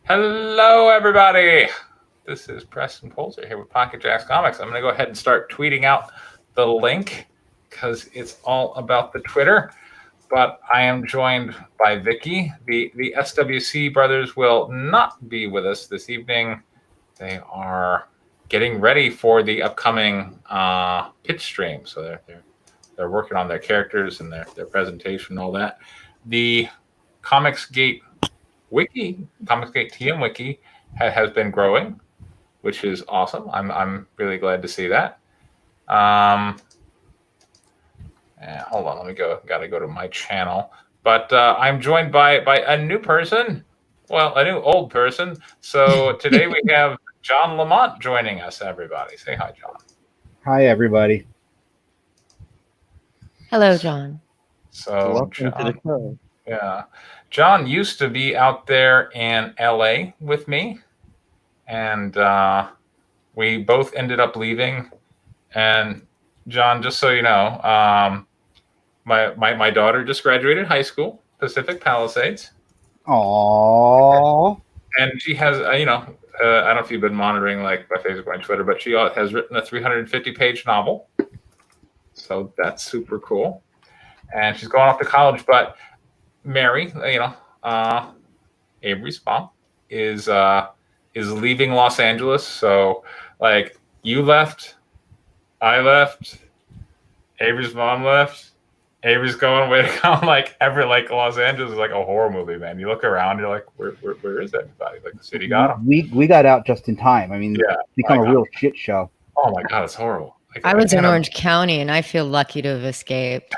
Hello, everybody. This is Preston Polzer here with Pocket Jacks Comics. I'm going to go ahead and start tweeting out the link because it's all about the Twitter. But I am joined by Vicky. The SWC brothers will not be with us this evening. They are getting ready for the upcoming pitch stream. So they're working on their characters and their presentation and all that. The Comicsgate Wiki, Comicsgate TM Wiki, has been growing, which is awesome. I'm really glad to see that. Hold on, let me go. Got to go to my channel. But I'm joined by a new person. Well, a new old person. So today we have John Lamont joining us. Everybody, say hi, John. Hi, everybody. Hello, John. So welcome to the show. Yeah. John used to be out there in LA with me, and we both ended up leaving. And John, just so you know, my daughter just graduated high school, Pacific Palisades. Aww. And she has, I don't know if you've been monitoring like my Facebook and Twitter, but she has written a 350-page novel. So that's super cool. And she's going off to college, but Mary, Avery's mom, is leaving Los Angeles. So like you left, I left, Avery's mom left, Avery's going away to come. Like Los Angeles is like a horror movie, man. You look around, you're like, where is everybody? Like the city got them. We got out just in time. I mean, yeah, it's become a real shit show. Oh my God, it's horrible. I was in Orange County, and I feel lucky to have escaped.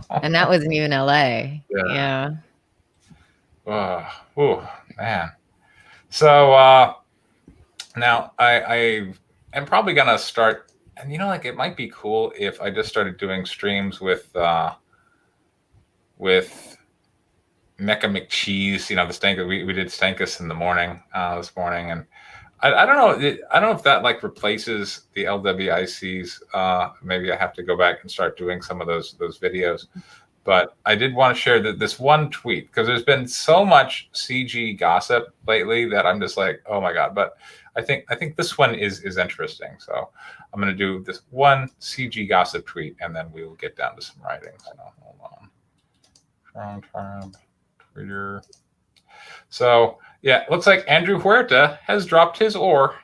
And that wasn't even LA. Yeah. Oh man. So now I am probably gonna start, and it might be cool if I just started doing streams with Mecha McCheese. The stank we did Stankus in the morning this morning, and I don't know. I don't know if that like replaces the LWICs. Maybe I have to go back and start doing some of those videos. But I did want to share this one tweet because there's been so much CG gossip lately that I'm just like, oh my God. But I think this one is interesting. So I'm going to do this one CG gossip tweet, and then we will get down to some writing. So hold on. Twitter. So yeah, it looks like Andrew Huerta has dropped his oar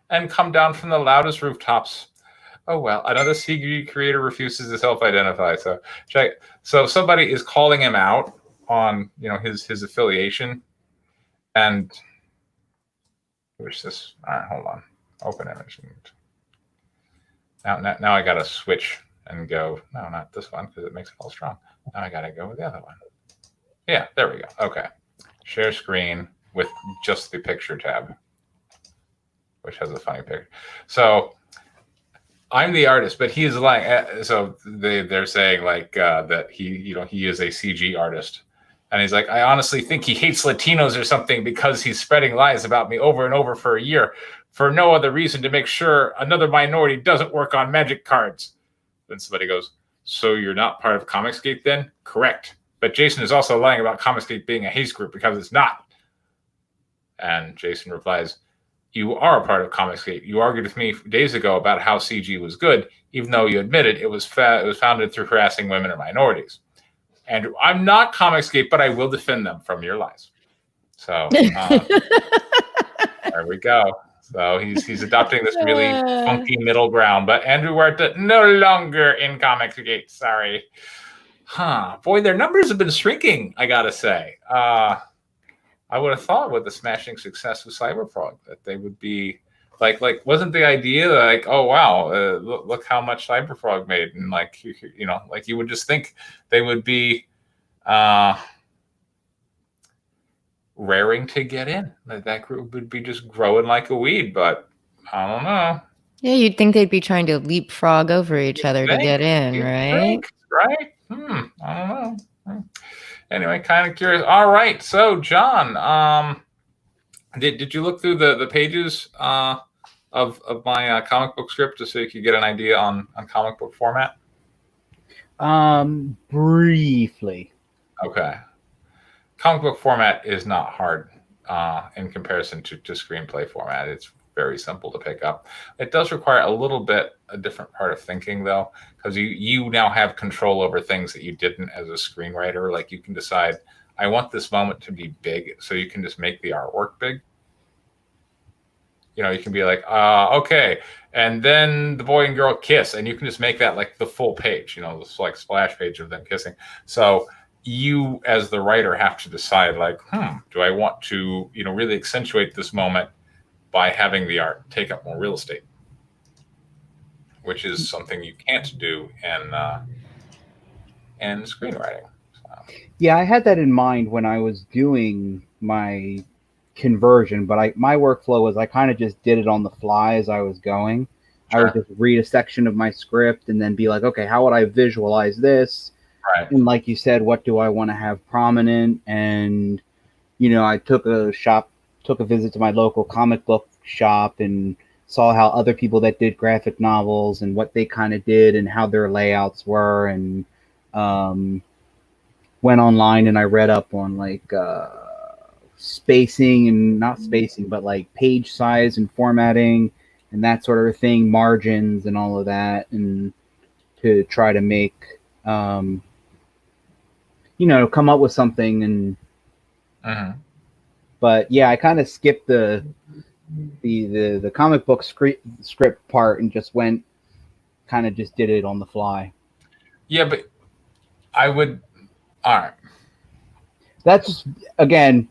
and come down from the loudest rooftops. Oh well, another CG creator refuses to self-identify. So check. So somebody is calling him out on his affiliation, and where's this? All right, hold on. Open image. Now I gotta switch and go. No, not this one because it makes it all strong. Now I gotta go with the other one. Yeah, there we go. Okay, share screen with just the picture tab, which has a funny picture. So I'm the artist, but he is like, so they're saying like that he is a CG artist, and he's like, I honestly think he hates Latinos or something because he's spreading lies about me over and over for a year for no other reason to make sure another minority doesn't work on magic cards. Then somebody goes, so you're not part of Comicsgate then? Correct. But Jason is also lying about Comicsgate being a hate group because it's not. And Jason replies, you are a part of Comicsgate. You argued with me days ago about how CG was good, even though you admitted it was founded through harassing women and minorities. Andrew, I'm not Comicsgate, but I will defend them from your lies. So there we go. So he's adopting this really funky middle ground. But Andrew Huerta no longer in Comicsgate. Sorry. Boy, their numbers have been shrinking, I gotta say. I would have thought with the smashing success of Cyberfrog that they would be like wasn't the idea like, oh wow, look how much Cyberfrog made, and like like you would just think they would be raring to get in. That group would be just growing like a weed, but I don't know. Yeah, you'd think they'd be trying to leapfrog over each other to get in, right? Right? I don't know. Anyway, kind of curious. All right, so John, did you look through the pages of my comic book script just so you could get an idea on comic book format? Briefly. Okay. Comic book format is not hard. in comparison to screenplay format. It's very simple to pick up. It does require a different part of thinking, though, because you now have control over things that you didn't as a screenwriter. Like, you can decide, I want this moment to be big, so you can just make the artwork big. You know, you can be like, okay, and then the boy and girl kiss, and you can just make that like the full page, you know, this like splash page of them kissing. So you, as the writer, have to decide, like, do I want to, you know, really accentuate this moment by having the art take up more real estate, which is something you can't do in screenwriting. So. Yeah, I had that in mind when I was doing my conversion, but my workflow was I kind of just did it on the fly as I was going. Sure. I would just read a section of my script and then be like, okay, how would I visualize this? Right. And like you said, what do I want to have prominent? And, you know, I took a visit to my local comic book shop and saw how other people that did graphic novels and what they kind of did and how their layouts were, and went online and I read up on like spacing and not spacing, but like page size and formatting and that sort of thing, margins and all of that, and to try to make, you know, come up with something. And but yeah, I kind of skipped the comic book script part and just did it on the fly. Yeah, but I would. All right. That's just, again,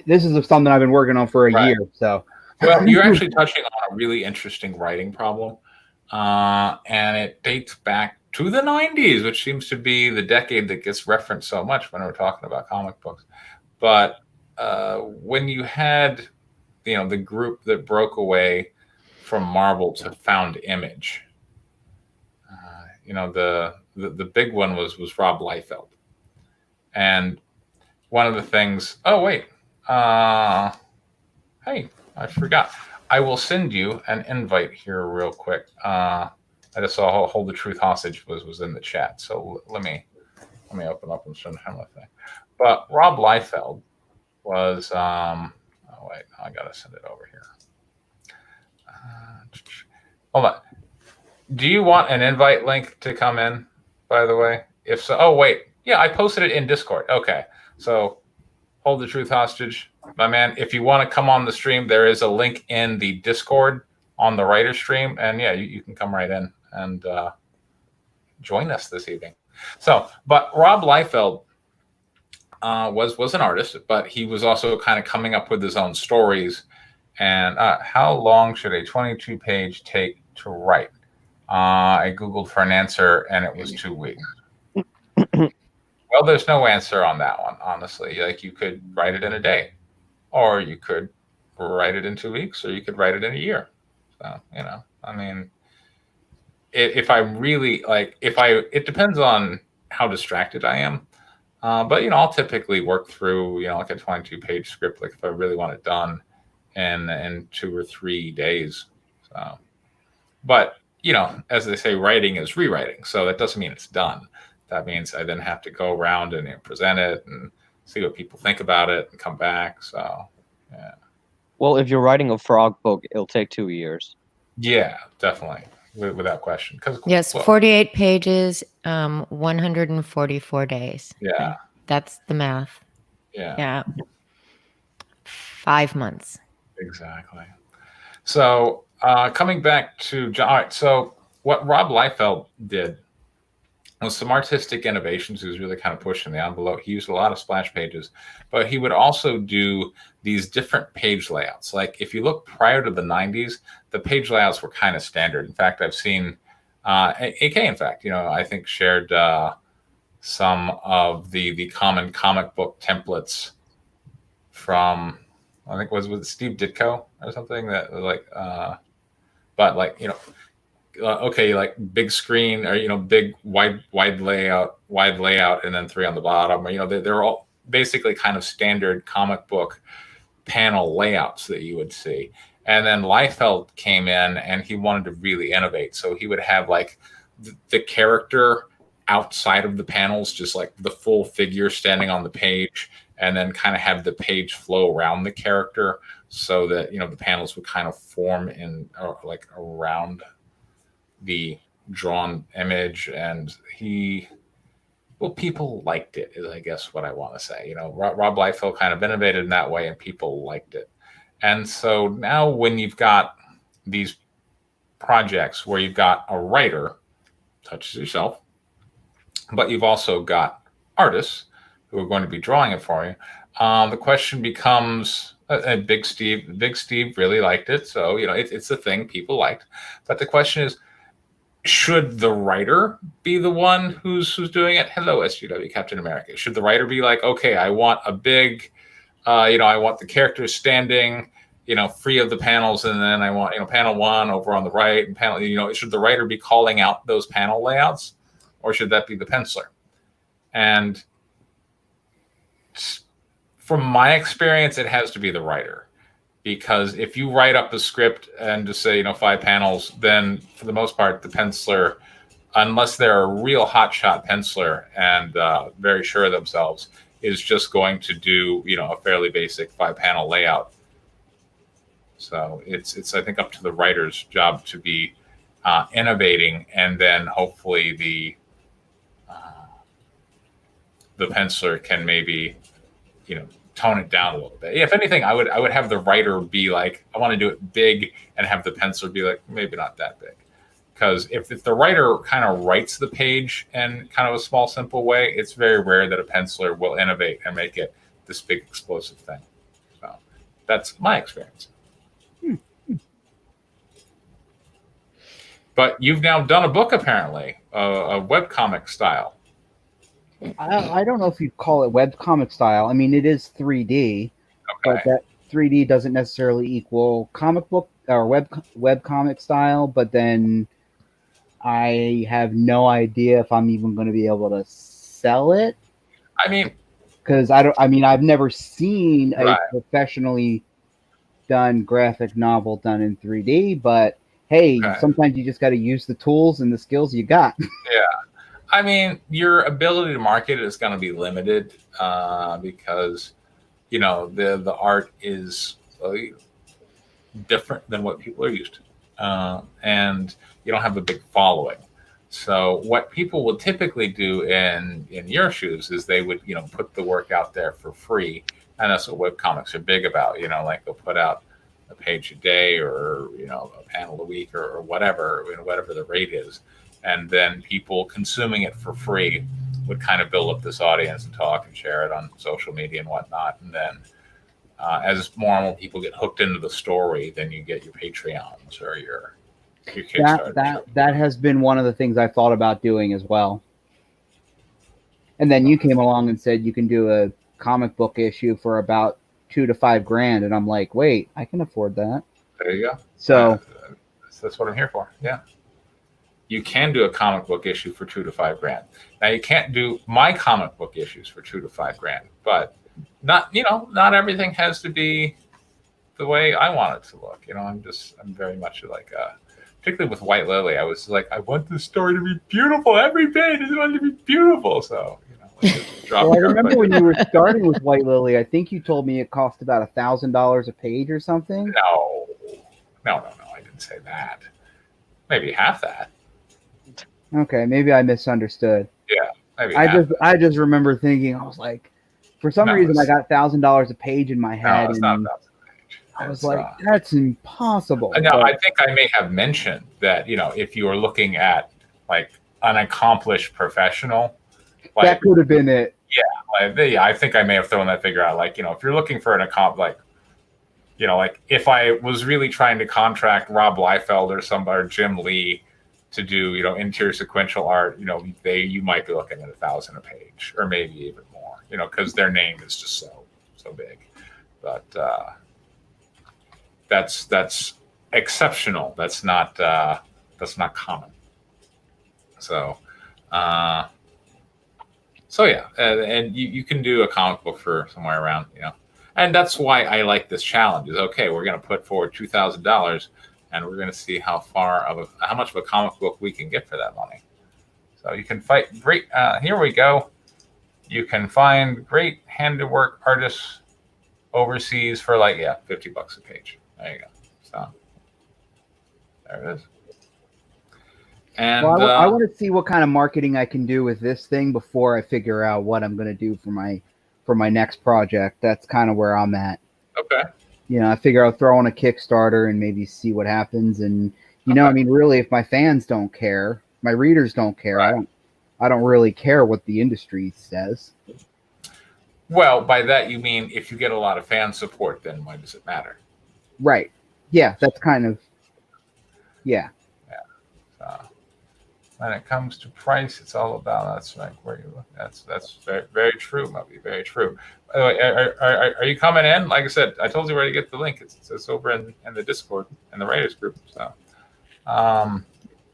this is something I've been working on for a year. So, well, you're actually touching on a really interesting writing problem, and it dates back to the 90s, which seems to be the decade that gets referenced so much when we're talking about comic books. But when you had, you know, the group that broke away from Marvel to found Image, you know, the big one was Rob Liefeld. And one of the things, hey, I forgot. I will send you an invite here real quick. I just saw Hold the Truth Hostage was in the chat. So let me open up and send him a thing. But Rob Liefeld was, I got to send it over here. Hold on. Do you want an invite link to come in, by the way? If so, oh, wait. Yeah, I posted it in Discord. Okay. So Hold the Truth Hostage, my man. If you want to come on the stream, there is a link in the Discord on the writer stream. And yeah, you can come right in and join us this evening. So, but Rob Liefeld was an artist, but he was also kind of coming up with his own stories. And how long should a 22-page take to write? I Googled for an answer, and it was 2 weeks. Well, there's no answer on that one, honestly. Like, you could write it in a day, or you could write it in 2 weeks, or you could write it in a year. So, you know, I mean, if I'm really like, it depends on how distracted I am. But, you know, I'll typically work through, you know, like a 22-page script, like if I really want it done in 2 or 3 days. So, but, you know, as they say, writing is rewriting. So that doesn't mean it's done. That means I then have to go around and present it and see what people think about it and come back. So, yeah. Well, if you're writing a frog book, it'll take 2 years. Yeah, definitely. Without question. Yes, 48 pages, 144 days. Yeah. That's the math. Yeah. 5 months. Exactly. So coming back to John, all right, so what Rob Liefeld did was some artistic innovations. He was really kind of pushing the envelope. He used a lot of splash pages, but he would also do these different page layouts. Like, if you look prior to the 90s, the page layouts were kind of standard. In fact, I've seen AK, in fact, you know, I think shared some of the common comic book templates from, I think was with Steve Ditko or something, that like, but like, you know, okay, like big screen, or, you know, big wide layout, and then 3 on the bottom, or, you know, they're all basically kind of standard comic book panel layouts that you would see. And then Liefeld came in and he wanted to really innovate. So he would have like the character outside of the panels, just like the full figure standing on the page. and then kind of have the page flow around the character so that, the panels would kind of form in like around the drawn image. And people liked it, is I guess what I want to say. Rob Liefeld kind of innovated in that way, and people liked it. And so now when you've got these projects where you've got a writer, such as yourself, but you've also got artists who are going to be drawing it for you, the question becomes, and Big Steve really liked it, so it's a thing people liked. But the question is, should the writer be the one who's doing it? Hello, SGW Captain America. Should the writer be like, okay, I want a big, I want the characters standing, free of the panels, and then I want, panel one over on the right, and panel, should the writer be calling out those panel layouts, or should that be the penciler? And from my experience, it has to be the writer. Because if you write up a script and just say, 5 panels, then for the most part, the penciler, unless they're a real hotshot penciler and very sure of themselves, is just going to do, a fairly basic 5-panel layout. So it's I think up to the writer's job to be innovating, and then hopefully the penciler can maybe, tone it down a little bit. If anything, I would have the writer be like, I want to do it big, and have the penciler be like, maybe not that big. Because if the writer kind of writes the page in kind of a small, simple way, it's very rare that a penciler will innovate and make it this big, explosive thing. So that's my experience. But you've now done a book, apparently, a webcomic style. I don't know if you call it webcomic style. I mean, it is 3D, but that 3D doesn't necessarily equal comic book or webcomic style. But then I have no idea if I'm even going to be able to sell it. I mean, because I've never seen a professionally done graphic novel done in 3D. But hey, sometimes you just got to use the tools and the skills you got. Yeah. I mean, your ability to market is going to be limited because, the art is different than what people are used to. And you don't have a big following. So what people would typically do in your shoes is they would, put the work out there for free. And that's what webcomics are big about. Like they'll put out a page a day or, a panel a week or whatever, whatever the rate is. And then people consuming it for free would kind of build up this audience and talk and share it on social media and whatnot. And then as more and more people get hooked into the story, then you get your Patreons or your Kickstarter. That has been one of the things I've thought about doing as well. And then you came along and said you can do a comic book issue for about $2,000 to $5,000, and I'm like, wait, I can afford that. There you go. So that's what I'm here for. Yeah. You can do a comic book issue for $2,000 to $5,000. Now you can't do my comic book issues for $2,000 to $5,000, but not everything has to be the way I want it to look. I'm very much like, particularly with White Lily, I was like, I want this story to be beautiful. Every page is going to be beautiful. So, well, I remember when you were starting with White Lily, I think you told me it cost about $1,000 a page or something. No, I didn't say that. Maybe half that. Okay, maybe I misunderstood. Yeah, maybe. I just remember thinking, I was like, for some reason, I got $1,000 a page in my head. No, it's not $1,000 a page. I was like, that's impossible. No, I think I may have mentioned that, if you were looking at like an accomplished professional, like, that could have been it. Yeah, I think I may have thrown that figure out. Like, if you're looking for an like if I was really trying to contract Rob Liefeld or Jim Lee to do, interior sequential art, you might be looking at $1,000 a page, or maybe even more, because their name is just so big. But that's exceptional. That's not common. So yeah, and you can do a comic book for somewhere around, and that's why I like this challenge. Is okay, we're going to put forward $2,000. And we're going to see how much of a comic book we can get for that money. So you can fight. Great. Here we go. You can find great handiwork artists overseas for like, $50 a page. There you go. So there it is. And Well, I want to see what kind of marketing I can do with this thing before I figure out what I'm going to do for my next project. That's kind of where I'm at. okay. I figure I'll throw on a Kickstarter and maybe see what happens. And I mean, really, if my fans don't care, my readers don't care, Right. I don't really care what the industry says. Well, by that you mean if you get a lot of fan support, then why does it matter? Right. Yeah, that's kind of, yeah. So when it comes to price, it's all about that's like where you look. That's very, very true, Moby. Very true. By the way, are you coming in? Like I said, I told you where to get the link. It's over in the Discord in the writers group. So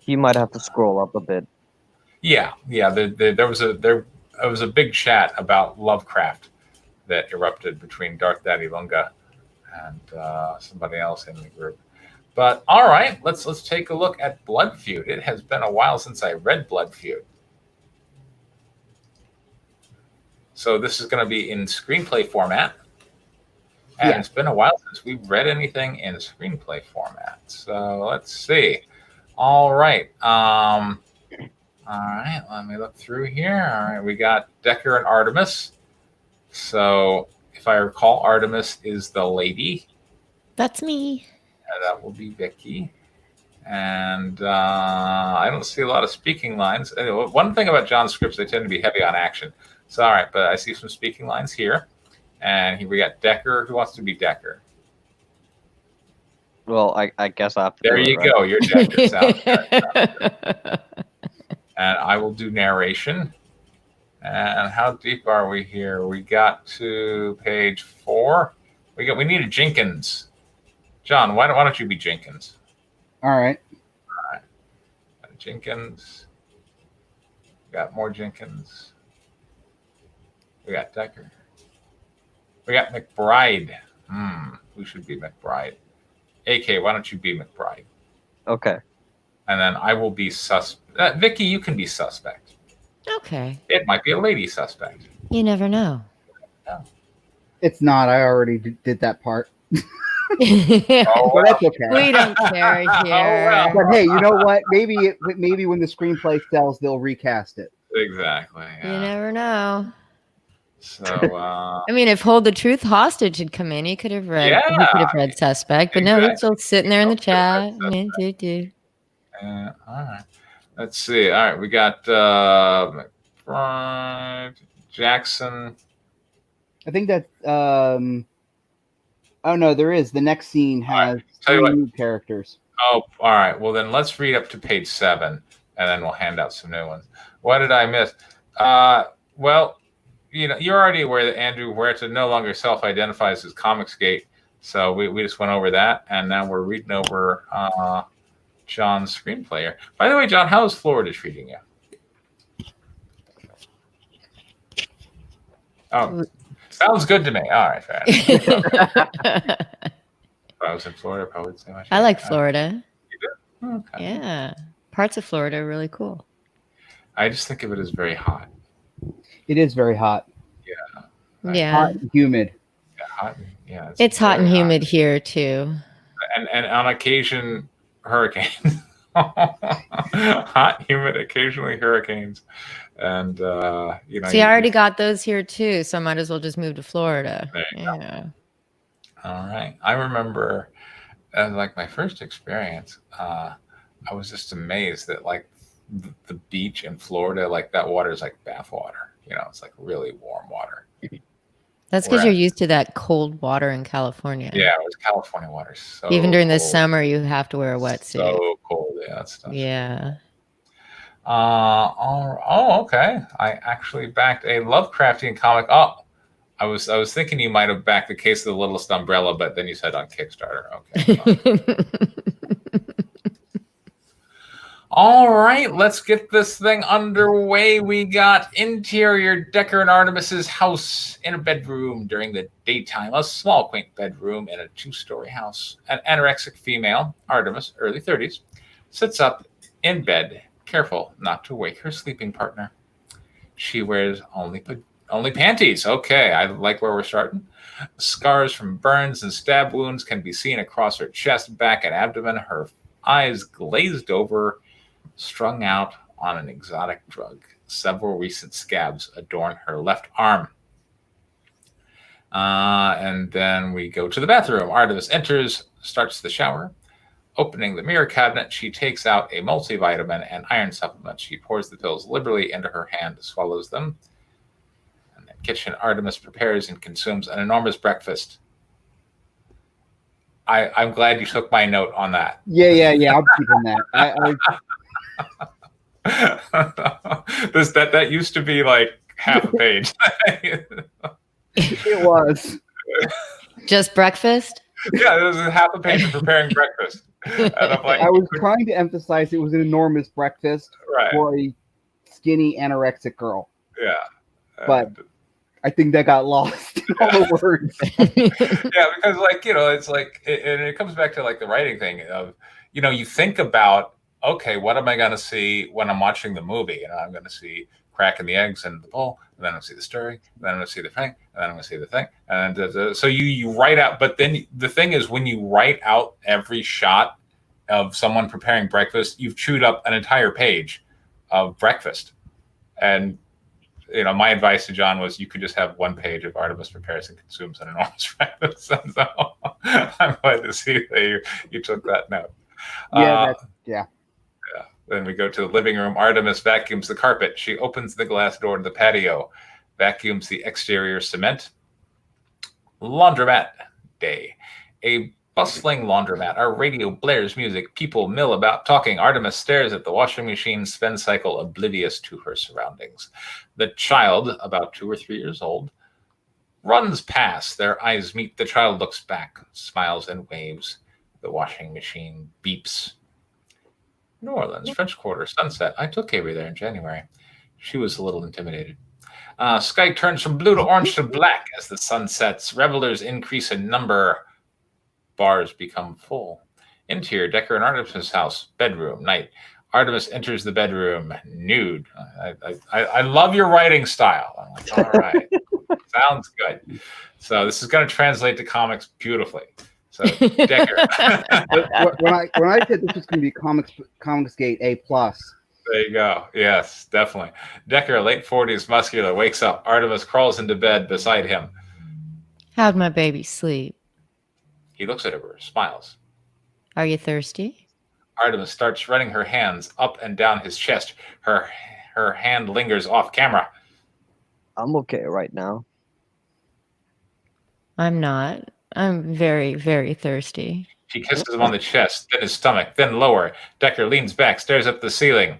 You might have to scroll up a bit. yeah. There was a big chat about Lovecraft that erupted between Darth Daddy Lunga and somebody else in the group. But all right, let's take a look at Blood Feud. It has been a while since I read Blood Feud. So this is going to be in screenplay format. And It's been a while since we've read anything in screenplay format. So let's see. All right. All right, let me look through here. All right, we got Decker and Artemis. So if I recall, Artemis is the lady. That's me. That will be Vicky. And I don't see a lot of speaking lines. Anyway, one thing about John's scripts, they tend to be heavy on action. So, all right, but I see some speaking lines here. And here we got Decker. Who wants to be Decker? Well, I guess I have to There do you it, right? go. You're Decker. Sounds good. And I will do narration. And how deep are we here? We got to page 4. We need a Jenkins. John, why don't you be Jenkins? All right. Jenkins. We got more Jenkins. We got Decker. We got McBride. Who should be McBride? AK, why don't you be McBride? Okay. And then I will be suspect. Vicky, you can be suspect. Okay. It might be a lady suspect. You never know. It's not. I already did that part. Oh, But that's okay. We don't care here. well. But hey, you know what? Maybe when the screenplay sells, they'll recast it. Exactly. You Yeah. never know. So, I mean, if Hold the Truth Hostage had come in, he could have read. He Yeah. could have read Suspect, but no, he's still sitting there in the chat. All right. Let's see. All right, we got McBride, Jackson. I think that. Oh no, there is. The next scene has Tell you 3 what. new characters. Oh, all right. Well, then let's read up to page 7, and then we'll hand out some new ones. What did I miss? Well, you're already aware that Andrew Huerta no longer self-identifies as Comicsgate, so we just went over that, and now we're reading over John's screenplay here. By the way, John, how is Florida treating you? Oh, sounds good to me. All right, fair enough. If I was in Florida, I probably would say much. I like Florida. You do? Okay. Yeah. Parts of Florida are really cool. I just think of it as very hot. It is very hot. Yeah. Hot and humid. Yeah, hot. Yeah, It's hot and very humid here too. and on occasion hurricanes. Hot, humid, occasionally hurricanes, and See, I already got those here too, so I might as well just move to Florida. There you Yeah. All right. I remember, like my first experience, I was just amazed that like the beach in Florida, like that water is like bath water. It's like really warm water. That's because you're used to that cold water in California. Yeah, it was California water. So even during the cold. summer, you have to wear a wetsuit. So cold, yeah, that stuff. Yeah. Okay. I actually backed a Lovecraftian comic. Oh, I was thinking you might have backed the Case of the Littlest Umbrella, but then you said on Kickstarter. Okay. All right, let's get this thing underway. We got interior Decker and Artemis's house in a bedroom during the daytime. A small, quaint bedroom in a 2-story house. An anorexic female, Artemis, early 30s, sits up in bed, careful not to wake her sleeping partner. She wears only Only panties. Okay, I like where we're starting. Scars from burns and stab wounds can be seen across her chest, back, and abdomen. Her eyes glazed over, strung out on an exotic drug. Several recent scabs adorn her left arm. And then we go to the bathroom. Artemis enters, starts the shower. Opening the mirror cabinet, she takes out a multivitamin and iron supplement. She pours the pills liberally into her hand, swallows them. In the kitchen, Artemis prepares and consumes an enormous breakfast. I'm glad you took my note on that. Yeah. I'm keeping that. That used to be like half a page. It was Just breakfast? Yeah, it was half a page of preparing breakfast. And I'm like, I was trying to emphasize it was an enormous breakfast right. for a skinny anorexic girl. Yeah. But I think that got lost in all the words. Yeah, because it's like, and it comes back to like the writing thing of, you think about, okay, what am I going to see when I'm watching the movie? I'm going to see cracking the eggs in the bowl, and then I'm going to see the stirring, and then I'm going to see the thing, and then I'm going to see the thing. And so you write out, but then the thing is, when you write out every shot of someone preparing breakfast, you've chewed up an entire page of breakfast. And my advice to John was you could just have one page of Artemis prepares and consumes an enormous breakfast. So I'm glad to see that you took that note. Yeah. Then we go to the living room. Artemis vacuums the carpet. She opens the glass door to the patio, vacuums the exterior cement. Laundromat day. A bustling laundromat. Our radio blares music. People mill about talking. Artemis stares at the washing machine spin cycle, oblivious to her surroundings. The child, about 2 or 3 years old, runs past. Their eyes meet. The child looks back, smiles and waves. The washing machine beeps. New Orleans, French Quarter, sunset. I took Avery there in January. She was a little intimidated. Sky turns from blue to orange to black as the sun sets. Revelers increase in number. Bars become full. Interior, Decker and Artemis' house. Bedroom, night. Artemis enters the bedroom, nude. I love your writing style. I'm like, all right. Sounds good. So this is going to translate to comics beautifully. So Decker. when I said this was going to be Comicsgate A+. There you go. Yes, definitely. Decker, late 40s, muscular, wakes up. Artemis crawls into bed beside him. How'd my baby sleep? He looks at her, smiles. Are you thirsty? Artemis starts running her hands up and down his chest. Her hand lingers off camera. I'm okay right now. I'm not. I'm very, very thirsty. She kisses him on the chest, then his stomach, then lower. Decker leans back, stares up the ceiling.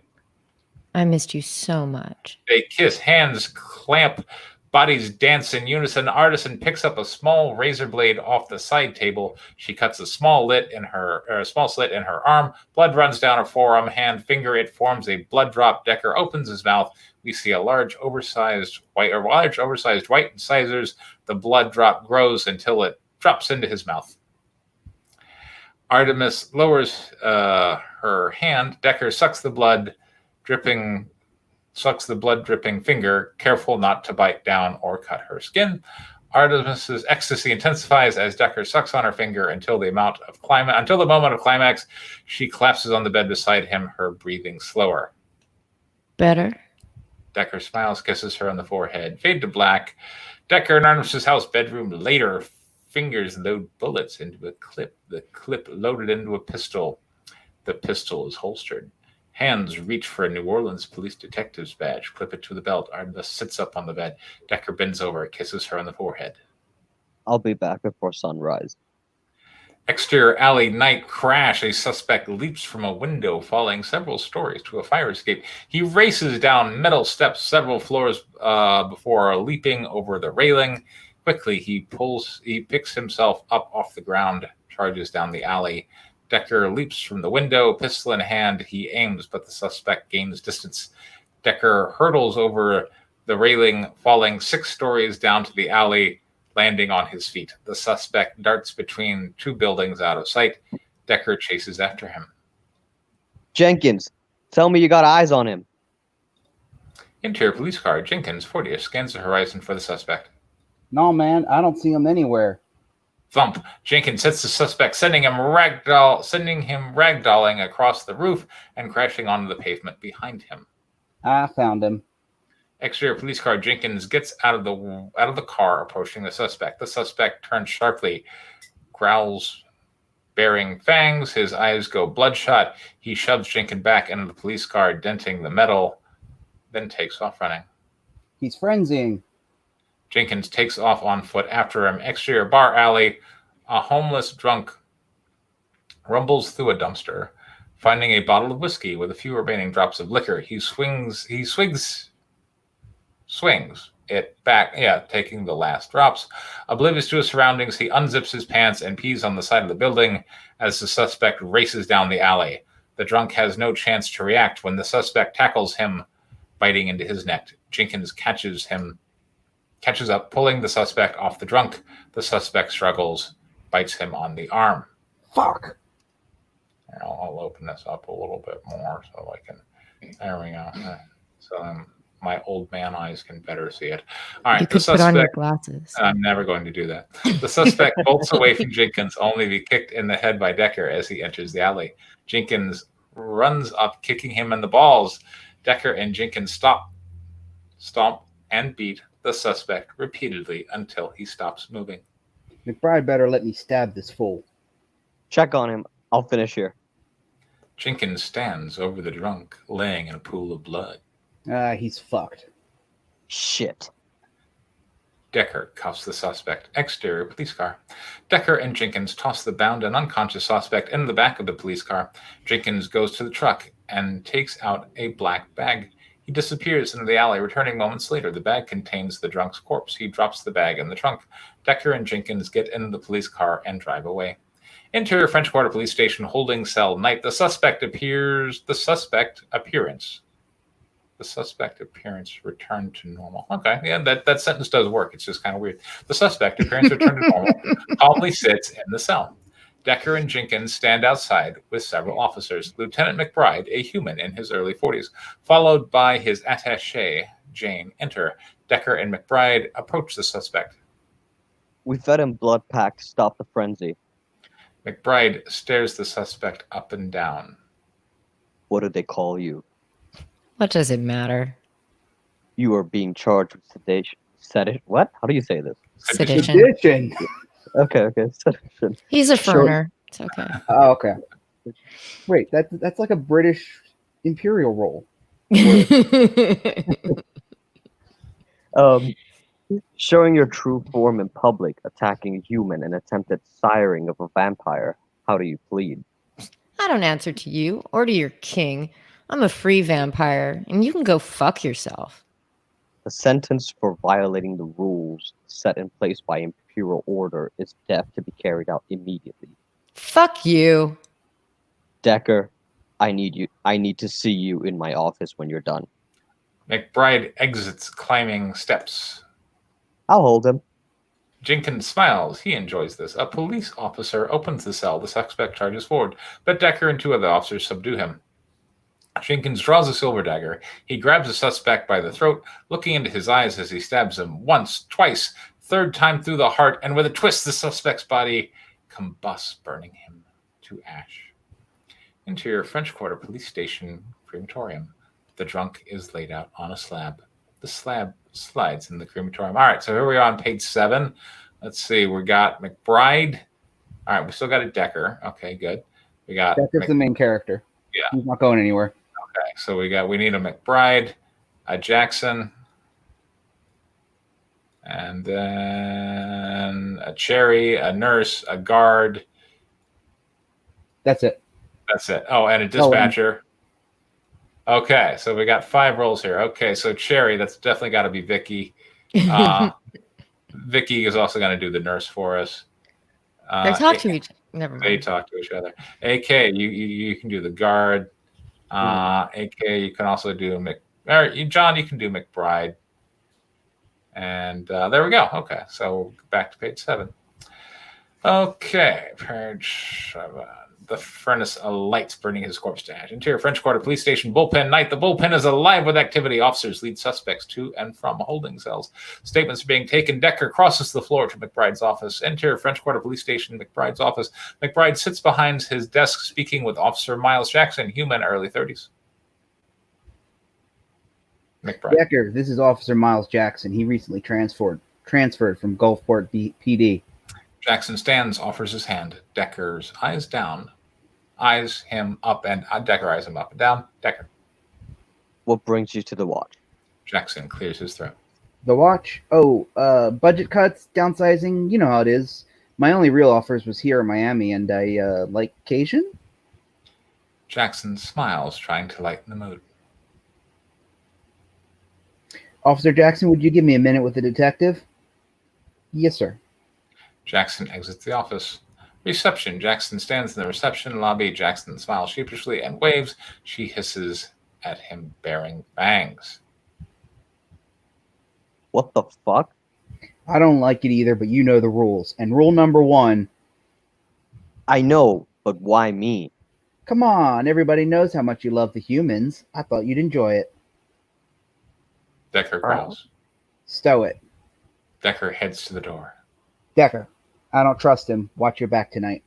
I missed you so much. They kiss, hands clamp, bodies dance in unison. Artisan picks up a small razor blade off the side table. She cuts a small slit in her arm. Blood runs down her forearm, hand, finger. It forms a blood drop. Decker opens his mouth. We see a large, oversized white incisors. The blood drop grows until it drops into his mouth. Artemis lowers her hand. Decker sucks the blood dripping finger, careful not to bite down or cut her skin. Artemis's ecstasy intensifies as Decker sucks on her finger until the moment of climax. She collapses on the bed beside him, her breathing slower. Better? Decker smiles, kisses her on the forehead. Fade to black. Decker in Artemis's house bedroom later. Fingers load bullets into a clip. The clip loaded into a pistol. The pistol is holstered. Hands reach for a New Orleans police detective's badge. Clip it to the belt. Artemis sits up on the bed. Decker bends over, kisses her on the forehead. I'll be back before sunrise. Exterior alley night crash. A suspect leaps from a window, falling several stories to a fire escape. He races down metal steps several floors before leaping over the railing. Quickly, he picks himself up off the ground, charges down the alley. Decker leaps from the window, pistol in hand. He aims, but the suspect gains distance. Decker hurdles over the railing, falling 6 stories down to the alley, landing on his feet. The suspect darts between 2 buildings out of sight. Decker chases after him. Jenkins, tell me you got eyes on him. Interior police car. Jenkins, 40, scans the horizon for the suspect. No, man, I don't see him anywhere. Thump. Jenkins hits the suspect, sending him ragdolling across the roof and crashing onto the pavement behind him. I found him. Exterior police car. Jenkins gets out of the car, approaching the suspect. The suspect turns sharply, growls, bearing fangs. His eyes go bloodshot. He shoves Jenkins back into the police car, denting the metal, then takes off running. He's frenzying. Jenkins takes off on foot after him. Exterior bar alley. A homeless drunk rumbles through a dumpster, finding a bottle of whiskey with a few remaining drops of liquor. He swings it back, taking the last drops. Oblivious to his surroundings, he unzips his pants and pees on the side of the building as the suspect races down the alley. The drunk has no chance to react when the suspect tackles him, biting into his neck. Jenkins catches up, pulling the suspect off the drunk. The suspect struggles, bites him on the arm. Fuck. I'll open this up a little bit more so I can. There we go. So my old man eyes can better see it. All right, You could put on your glasses. I'm never going to do that. The suspect bolts away from Jenkins, only to be kicked in the head by Decker as he enters the alley. Jenkins runs up, kicking him in the balls. Decker and Jenkins stomp, and beat the suspect repeatedly until he stops moving. McBride better let me stab this fool. Check on him. I'll finish here. Jenkins stands over the drunk, laying in a pool of blood. He's fucked. Shit. Decker cuffs the suspect. Exterior police car. Decker and Jenkins toss the bound and unconscious suspect into the back of the police car. Jenkins goes to the truck and takes out a black bag. He disappears into the alley, returning moments later. The bag contains the drunk's corpse. He drops the bag in the trunk. Decker and Jenkins get into the police car and drive away. Interior French Quarter Police Station, holding cell night. The suspect appearance returned to normal. Okay, yeah, that sentence does work. It's just kind of weird. The suspect appearance returned to normal, calmly sits in the cell. Decker and Jenkins stand outside with several officers. Lieutenant McBride, a human in his early 40s, followed by his attaché, Jane, enter. Decker and McBride approach the suspect. We fed him blood pack to stop the frenzy. McBride stares the suspect up and down. What did they call you? What does it matter? You are being charged with sedation. What? How do you say this? Sedition. Sedition. Okay. Sedition. He's a Sure. ferner. It's okay. Oh, okay. Wait, that's like a British imperial role. Showing your true form in public, attacking a human, and attempted siring of a vampire. How do you plead? I don't answer to you or to your king. I'm a free vampire, and you can go fuck yourself. The sentence for violating the rules set in place by imperial order is death to be carried out immediately. Fuck you. Decker, I need to see you in my office when you're done. McBride exits, climbing steps. I'll hold him. Jenkins smiles. He enjoys this. A police officer opens the cell. The suspect charges forward, but Decker and two other officers subdue him. Jenkins draws a silver dagger. He grabs the suspect by the throat, looking into his eyes as he stabs him once, twice, third time through the heart, and with a twist, the suspect's body combusts, burning him to ash. Interior French Quarter Police Station crematorium. The drunk is laid out on a slab. The slab slides in the crematorium. All right, so here we are on page 7. Let's see, we got McBride. All right, we still got a Decker. Okay, good. We got Decker's the main character. Yeah. He's not going anywhere. Okay, so we need a McBride, a Jackson, and then a Cherry, a nurse, a guard. That's it. That's it. Oh, and a dispatcher. Okay, so we got 5 roles here. Okay, so Cherry, that's definitely got to be Vicky. Vicky is also going to do the nurse for us. They talk to each other. Never mind. They talk to each other. AK, you can do the guard. AK, you can also do John, you can do McBride. And there we go. Okay, so back to page 7. Okay, page 7. the furnace lights, burning his corpse to ash. Interior French Quarter Police Station bullpen night. The bullpen is alive with activity. Officers lead suspects to and from holding cells. Statements are being taken. Decker crosses the floor to McBride's office. Interior French Quarter Police Station, McBride's office. McBride sits behind his desk speaking with Officer Miles Jackson, human, early 30s. McBride. Decker, this is Officer Miles Jackson. He recently transferred from Gulfport PD. Jackson stands, offers his hand. Decker's eyes down, eyes him up, and Decker eyes him up and down. Decker. What brings you to the watch? Jackson clears his throat. The watch? Oh, budget cuts, downsizing. You know how it is. My only real offers was here in Miami, and I like Cajun. Jackson smiles, trying to lighten the mood. Officer Jackson, would you give me a minute with the detective? Yes, sir. Jackson exits the office. Reception. Jackson stands in the reception lobby. Jackson smiles sheepishly and waves. She hisses at him, bearing fangs. What the fuck? I don't like it either, but you know the rules. And rule number 1. I know, but why me? Come on, everybody knows how much you love the humans. I thought you'd enjoy it. Decker growls. Stow it. Decker heads to the door. Decker, I don't trust him. Watch your back tonight.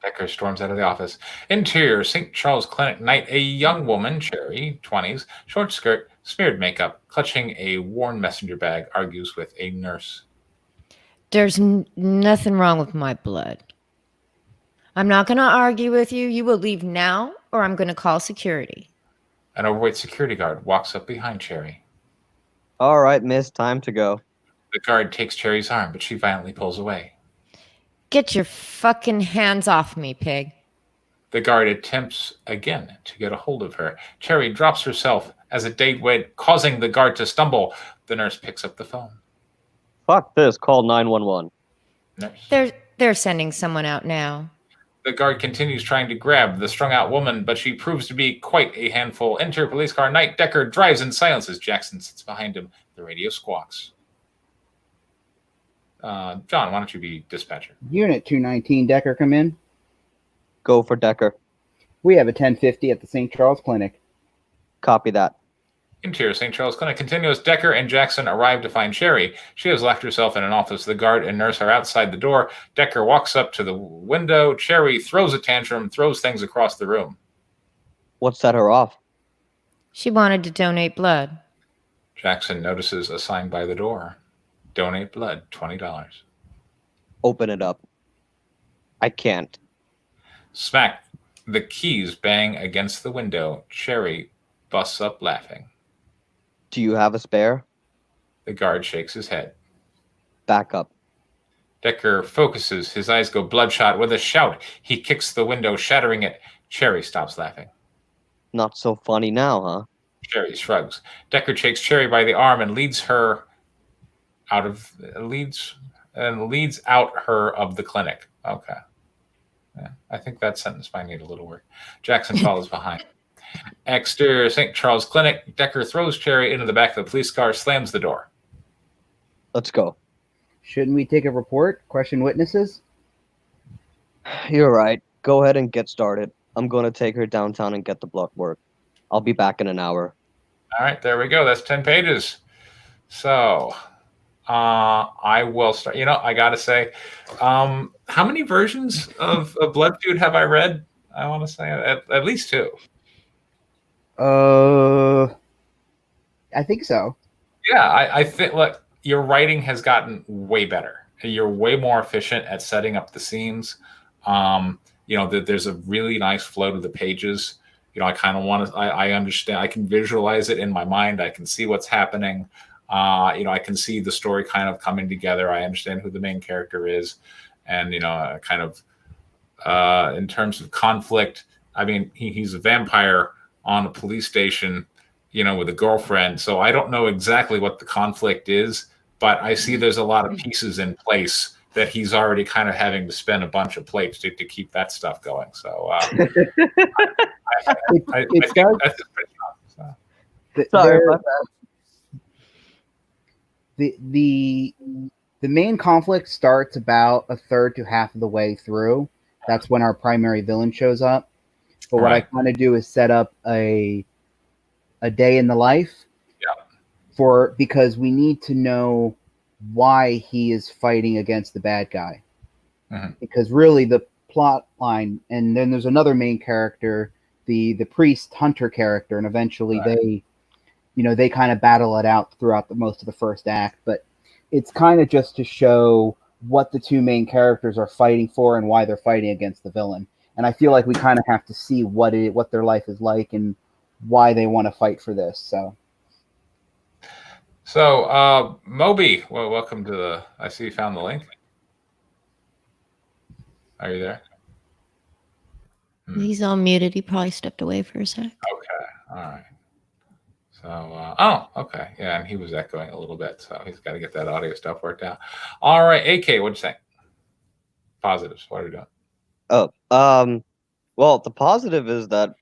Decker storms out of the office. Interior, St. Charles Clinic night. A young woman, Cherry, 20s, short skirt, smeared makeup, clutching a worn messenger bag, argues with a nurse. There's nothing wrong with my blood. I'm not going to argue with you. You will leave now, or I'm going to call security. An overweight security guard walks up behind Cherry. All right, miss, time to go. The guard takes Cherry's arm, but she violently pulls away. Get your fucking hands off me, pig. The guard attempts again to get a hold of her. Cherry drops herself as a date weight, causing the guard to stumble. The nurse picks up the phone. Fuck this, call 911. Nurse. They're sending someone out now. The guard continues trying to grab the strung-out woman, but she proves to be quite a handful. Enter police car. Night. Decker drives in silence as Jackson sits behind him. The radio squawks. John, why don't you be dispatcher? Unit 219, Decker, come in. Go for Decker. We have a 1050 at the St. Charles Clinic. Copy that. Interior St. Charles Clinic continues. Decker and Jackson arrive to find Cherry. She has locked herself in an office. The guard and nurse are outside the door. Decker walks up to the window. Cherry throws a tantrum, throws things across the room. What set her off? She wanted to donate blood. Jackson notices a sign by the door. Donate blood, $20. Open it up. I can't. Smack. The keys bang against the window. Cherry busts up laughing. Do you have a spare? The guard shakes his head. Back up. Decker focuses. His eyes go bloodshot. With a shout, he kicks the window, shattering it. Cherry stops laughing. Not so funny now, huh? Cherry shrugs. Decker takes Cherry by the arm and leads her out of the clinic. Okay. Yeah, I think that sentence might need a little work. Jackson follows behind. Exterior St. Charles Clinic. Decker throws Cherry into the back of the police car, slams the door. Let's go. Shouldn't we take a report? Question witnesses? You're right. Go ahead and get started. I'm going to take her downtown and get the blood work. I'll be back in an hour. All right, there we go. That's 10 pages. So I will start. I got to say, how many versions of Blood Feud have I read? I want to say at least 2. I think so. Yeah, I think, look, your writing has gotten way better. You're way more efficient at setting up the scenes. There's a really nice flow to the pages. I kind of want to, I understand, I can visualize it in my mind. I can see what's happening. I can see the story kind of coming together. I understand who the main character is. And, kind of, in terms of conflict, I mean, he's a vampire on a police station, with a girlfriend. So I don't know exactly what the conflict is, but I see there's a lot of pieces in place that he's already kind of having to spin a bunch of plates to keep that stuff going. So I think that's pretty strong. Sorry about that. The main conflict starts about a third to half of the way through, That's when our primary villain shows up. But what I Right. kind of do is set up a day in the life because we need to know why he is fighting against the bad guy. Mhm. Because really the plot line, and then there's another main character, the priest hunter character, and eventually Right. they kind of battle it out throughout most of the first act. But it's kind of just to show what the two main characters are fighting for and why they're fighting against the villain. And I feel like we kind of have to see what their life is like and why they want to fight for this. So, Moby, well, welcome to the. I see you found the link. Are you there? He's all muted. He probably stepped away for a sec. Okay. All right. So, okay. Yeah, and he was echoing a little bit, so he's got to get that audio stuff worked out. All right, AK, what'd you think? Positives. What are we doing? Oh, well, the positive is that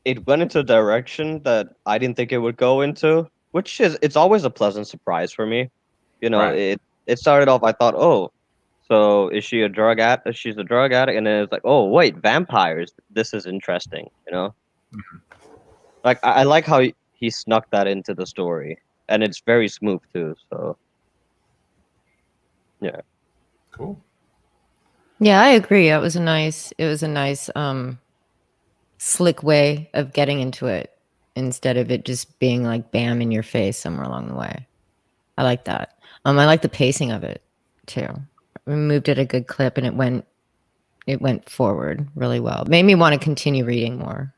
it went into a direction that I didn't think it would go into, which is it's always a pleasant surprise for me. Right. It started off, I thought, oh, so is she a drug addict? She's a drug addict, and then it's like, oh wait, vampires. This is interesting. Mhm. Like I like how he snuck that into the story, and it's very smooth too. So yeah. Cool. Yeah, I agree. It was a nice slick way of getting into it instead of it just being like bam in your face somewhere along the way. I like that. I like the pacing of it too. We moved at a good clip and it went forward really well. It made me want to continue reading more.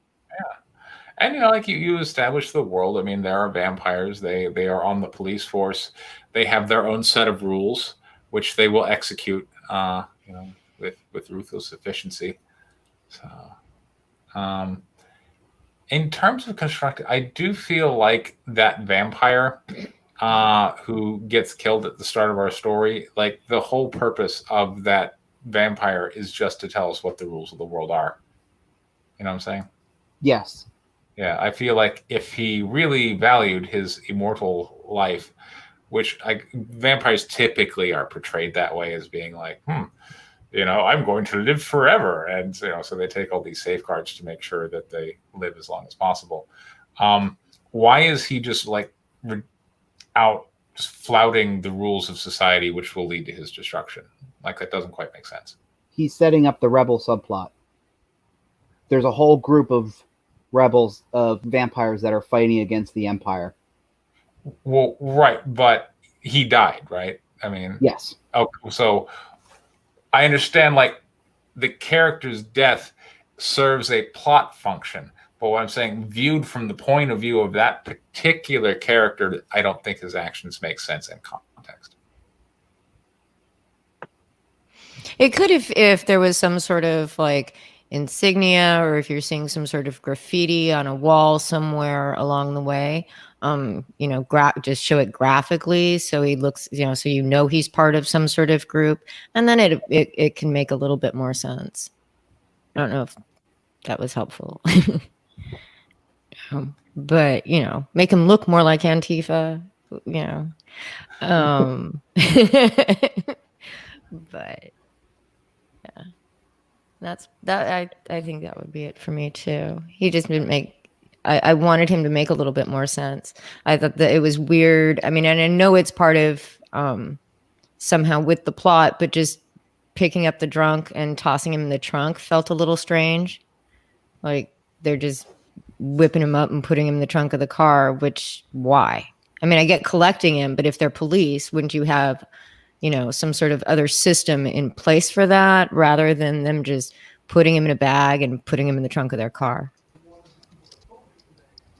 And like you establish the world. I mean, there are vampires. They are on the police force. They have their own set of rules, which they will execute. With ruthless efficiency. So, in terms of constructing, I do feel like that vampire who gets killed at the start of our story, like the whole purpose of that vampire is just to tell us what the rules of the world are. You know what I'm saying? Yes. Yeah, I feel like if he really valued his immortal life, which vampires typically are portrayed that way as being like, I'm going to live forever. And, so they take all these safeguards to make sure that they live as long as possible. Why is he just out just flouting the rules of society, which will lead to his destruction? Like, that doesn't quite make sense. He's setting up the rebel subplot. There's a whole group of rebels of vampires that are fighting against the Empire. Well, right, but he died, right? I mean, yes. Oh, so I understand, the character's death serves a plot function, but what I'm saying, viewed from the point of view of that particular character, I don't think his actions make sense in context. It could if there was some sort of insignia, or if you're seeing some sort of graffiti on a wall somewhere along the way, just show it graphically so he looks, so he's part of some sort of group, and then it can make a little bit more sense. I don't know if that was helpful. But make him look more like Antifa, but yeah, that's that. I think that would be it for me too. He just didn't make. I wanted him to make a little bit more sense. I thought that it was weird. I mean, and I know it's part of somehow with the plot, but just picking up the drunk and tossing him in the trunk felt a little strange. Like they're just whipping him up and putting him in the trunk of the car, which why? I mean, I get collecting him, but if they're police, wouldn't you have, some sort of other system in place for that rather than them just putting him in a bag and putting him in the trunk of their car?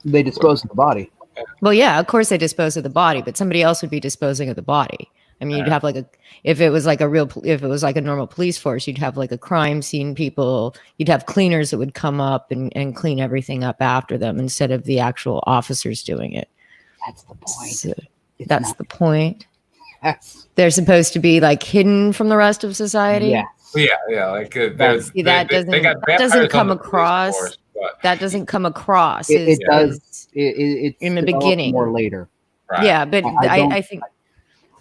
They dispose of the body. Well, yeah, of course they dispose of the body, but somebody else would be disposing of the body. I mean, you'd have if it was like a normal police force, you'd have a crime scene people, you'd have cleaners that would come up and clean everything up after them instead of the actual officers doing it. That's the point. So that's the point. Yes. They're supposed to be hidden from the rest of society. Yes. Yeah. That doesn't come across. That doesn't come across. It does. It's in the beginning, more later. Right. Yeah, but I think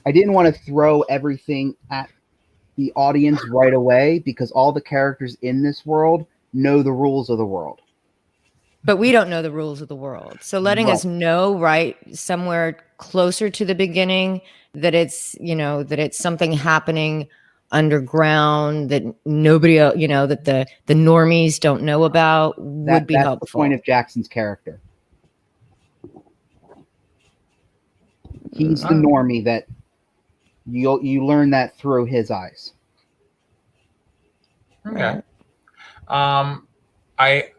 I didn't want to throw everything at the audience right away because all the characters in this world know the rules of the world. But we don't know the rules of the world. So letting us know right somewhere closer to the beginning that it's, that it's something happening underground that nobody else, that the normies don't know about would be That's helpful. the point of Jackson's character. He's the normie that you learn that through his eyes. Okay. I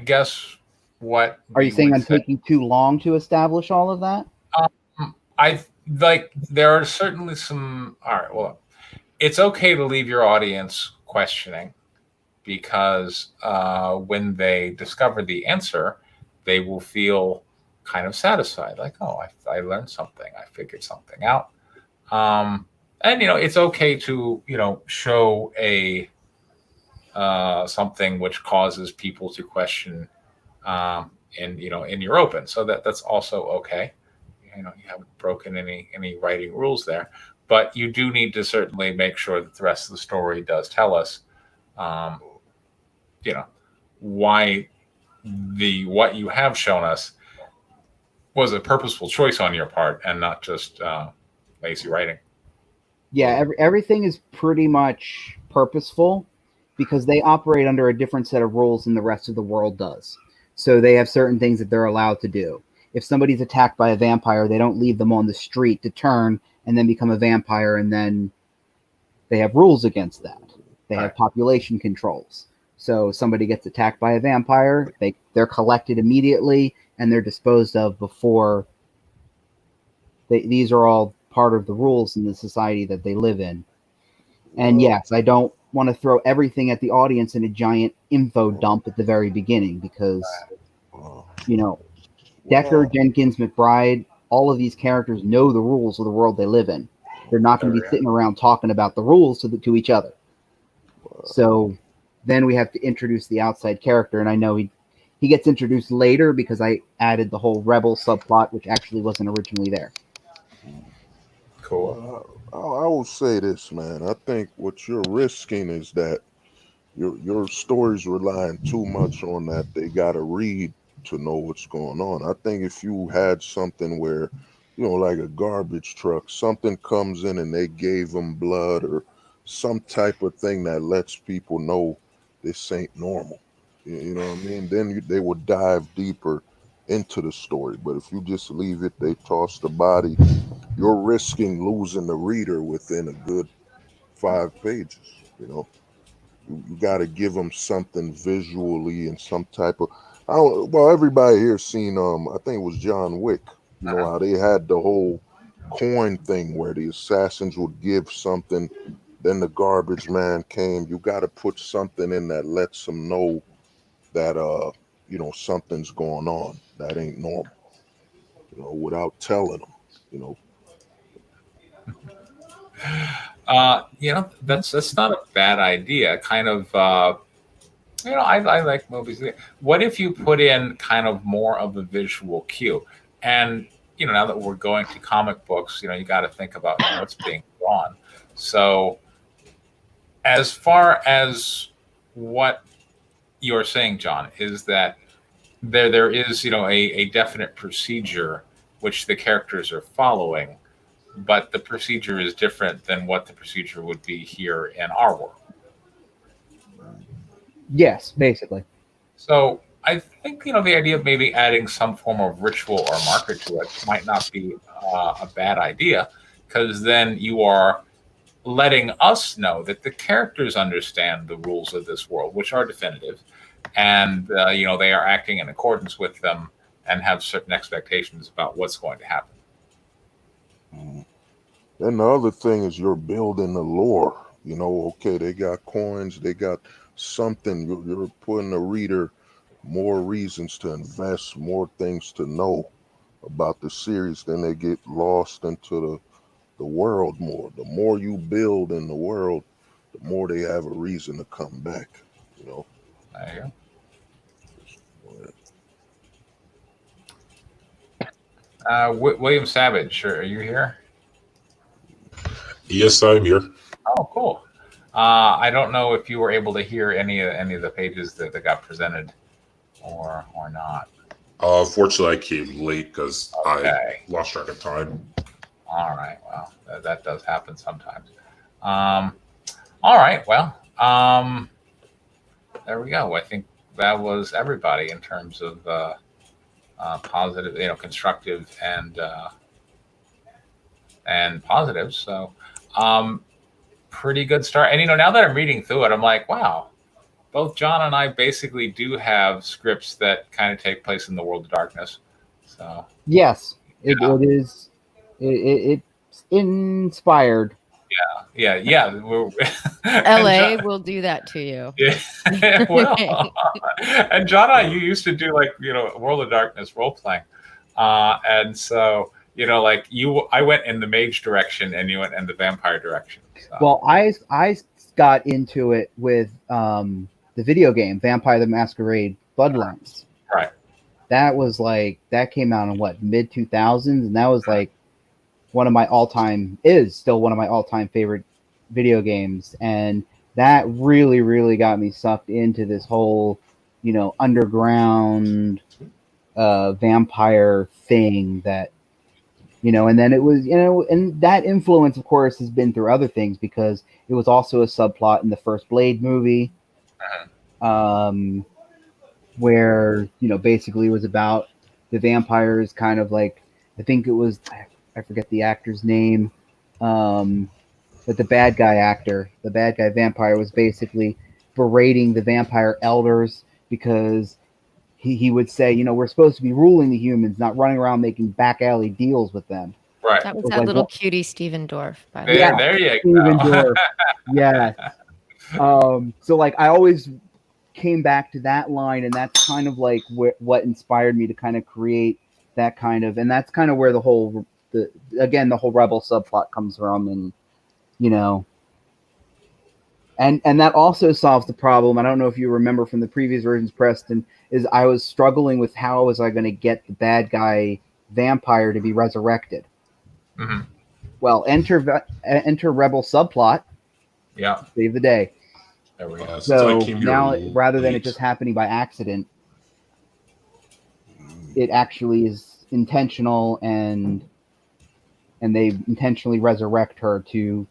guess what are you saying I'm taking too long to establish all of that? There are certainly some. All right. Well, it's okay to leave your audience questioning because when they discover the answer, they will feel kind of satisfied, like, oh, I learned something, I figured something out. And it's okay to show a something which causes people to question, in your open, so that's also okay. You haven't broken any writing rules there, but you do need to certainly make sure that the rest of the story does tell us, why what you have shown us was a purposeful choice on your part and not just lazy writing. Yeah, everything is pretty much purposeful because they operate under a different set of rules than the rest of the world does. So they have certain things that they're allowed to do. If somebody's attacked by a vampire, they don't leave them on the street to turn and then become a vampire, and then they have rules against that. They have population controls. So somebody gets attacked by a vampire, they're collected immediately and they're disposed of before. These are all part of the rules in the society that they live in. And yes, I don't want to throw everything at the audience in a giant info dump at the very beginning because, Decker, Jenkins, McBride, all of these characters know the rules of the world they live in. They're not going to be sitting around talking about the rules to each other. So then we have to introduce the outside character, and I know he gets introduced later because I added the whole rebel subplot, which actually wasn't originally there. Cool. I will say this, man. I think what you're risking is that your story's relying too much on that they got to read to know what's going on. I think if you had something where, like a garbage truck, something comes in and they gave them blood or some type of thing that lets people know this ain't normal. You know what I mean? Then they would dive deeper into the story. But if you just leave it, they toss the body, you're risking losing the reader within a good 5 pages. You got to give them something visually and some type of. Everybody here seen I think it was John Wick. How they had the whole coin thing where the assassins would give something, then the garbage man came. You got to put something in that lets them know that something's going on that ain't normal. Without telling them. That's not a bad idea. Kind of, I like movies. What if you put in kind of more of a visual cue? And, now that we're going to comic books, you got to think about what's being drawn. So as far as what you're saying, John, is that there is, a definite procedure which the characters are following, but the procedure is different than what the procedure would be here in our world. Yes, basically. So I think, the idea of maybe adding some form of ritual or marker to it might not be a bad idea, because then you are letting us know that the characters understand the rules of this world, which are definitive, and, they are acting in accordance with them and have certain expectations about what's going to happen. Then the other thing is you're building the lore. Okay, they got coins, they got something. You're putting the reader more reasons to invest, more things to know about the series. Then they get lost into the world more. The more you build in the world, the more they have a reason to come back. There you go. William Savage, are you here? Yes, I'm here. Oh, cool. I don't know if you were able to hear any of the pages that got presented or not. Fortunately, I came late because Okay. I lost track of time. All right. Well, that does happen sometimes. All right. Well, there we go. I think that was everybody in terms of positive, constructive and positive. So, pretty good start. And now that I'm reading through it, I'm like, wow, both John and I basically do have scripts that kind of take place in the world of darkness. So Yes, it is. It's inspired. yeah. LA will do that to you. Yeah, well, and John and I, you used to do World of Darkness role playing, and so I went in the mage direction and you went in the vampire direction. So. Well, I got into it with the video game Vampire the Masquerade Bloodlines. Right. That came out in mid 2000s, and that was still one of my all-time favorite video games, and that really, really got me sucked into this whole, underground vampire thing that, and then it was, and that influence, of course, has been through other things because it was also a subplot in the first Blade movie, where, basically it was about the vampires kind of I think it was, I forget the actor's name, but the bad guy vampire was basically berating the vampire elders because he would say, we're supposed to be ruling the humans, not running around making back alley deals with them. Right. That was that little cutie Steven Dorff. By the way. There you Steven go. Dorff. Yeah. So I always came back to that line, and that's kind of what inspired me to kind of create that kind of, and that's kind of where the whole rebel subplot comes from, and and that also solves the problem. I don't know if you remember from the previous versions, Preston, is I was struggling with how was I going to get the bad guy vampire to be resurrected. Mm-hmm. Well, enter rebel subplot. Yeah. Save the day. There we go. So now, rather than it just happening by accident, it actually is intentional, and they intentionally resurrect her to.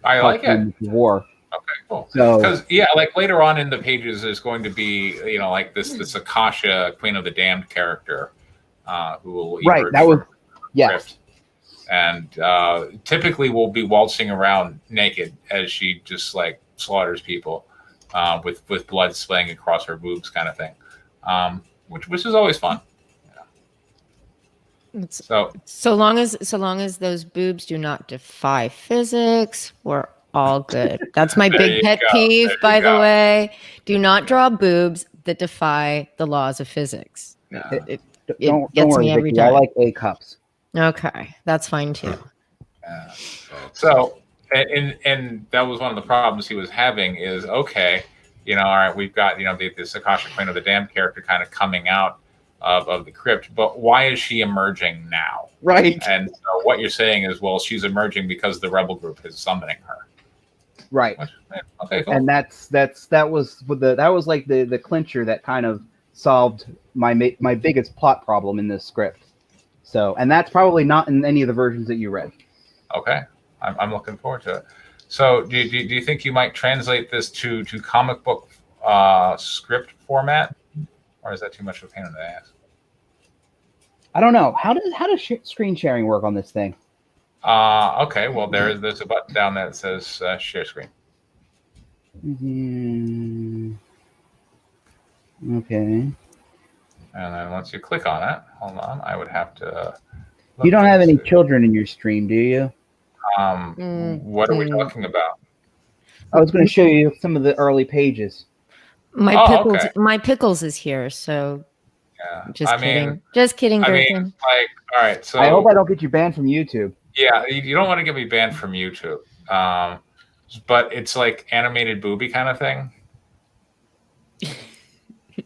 I like it. War. Okay, cool. So, because later on in the pages, there's going to be this Akasha, Queen of the Damned character, who will emerge that was from yes. Rift. And typically will be waltzing around naked as she just slaughters people with blood splaying across her boobs, kind of thing, which is always fun. So long as those boobs do not defy physics, we're all good. That's my big pet peeve, by the way. Do not draw boobs that defy the laws of physics. It don't gets worry, me every Vicky, time. I like A cups. Okay, that's fine too. So, and that was one of the problems he was having is, okay, all right, we've got, this Akasha Queen of the Damned character kind of coming out of the crypt, but why is she emerging now? Right. And so what you're saying is, well, she's emerging because the rebel group is summoning her. Right. Okay, cool. And that was the clincher that kind of solved my biggest plot problem in this script. So, and that's probably not in any of the versions that you read. Okay, I'm looking forward to it. So, do you think you might translate this to comic book script format, or is that too much of a pain in the ass? I don't know. How does screen sharing work on this thing? Okay, well there's a button down there that says share screen. Mm-hmm. Okay. And then once you click on it, hold on, I would have to. You don't have any children in your stream, do you? What are we talking about? I was going to show you some of the early pages. My pickles is here, so yeah. Just kidding, Gerson. All right. So I hope I don't get you banned from YouTube. Yeah, you don't want to get me banned from YouTube, but it's like animated booby kind of thing.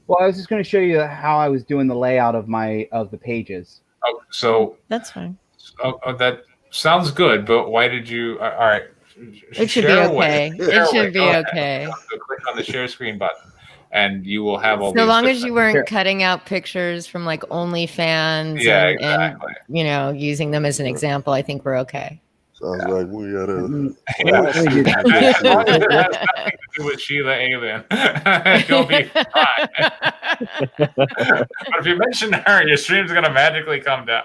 Well, I was just going to show you how I was doing the layout of the pages. Oh, so that's fine. Oh, that sounds good, but why did you? All right, It should be share away. okay. It should be okay. So click on the share screen button, and you will have all So these. long as you weren't Sure. cutting out pictures from like OnlyFans Yeah, and exactly. you know, using them as an example, I think we're okay. Sounds like we had a Yeah. last Let me do student that. As long as issue. it has nothing to do with Sheila Alien, you'll be fine. But if you mention her, your stream's gonna magically come down.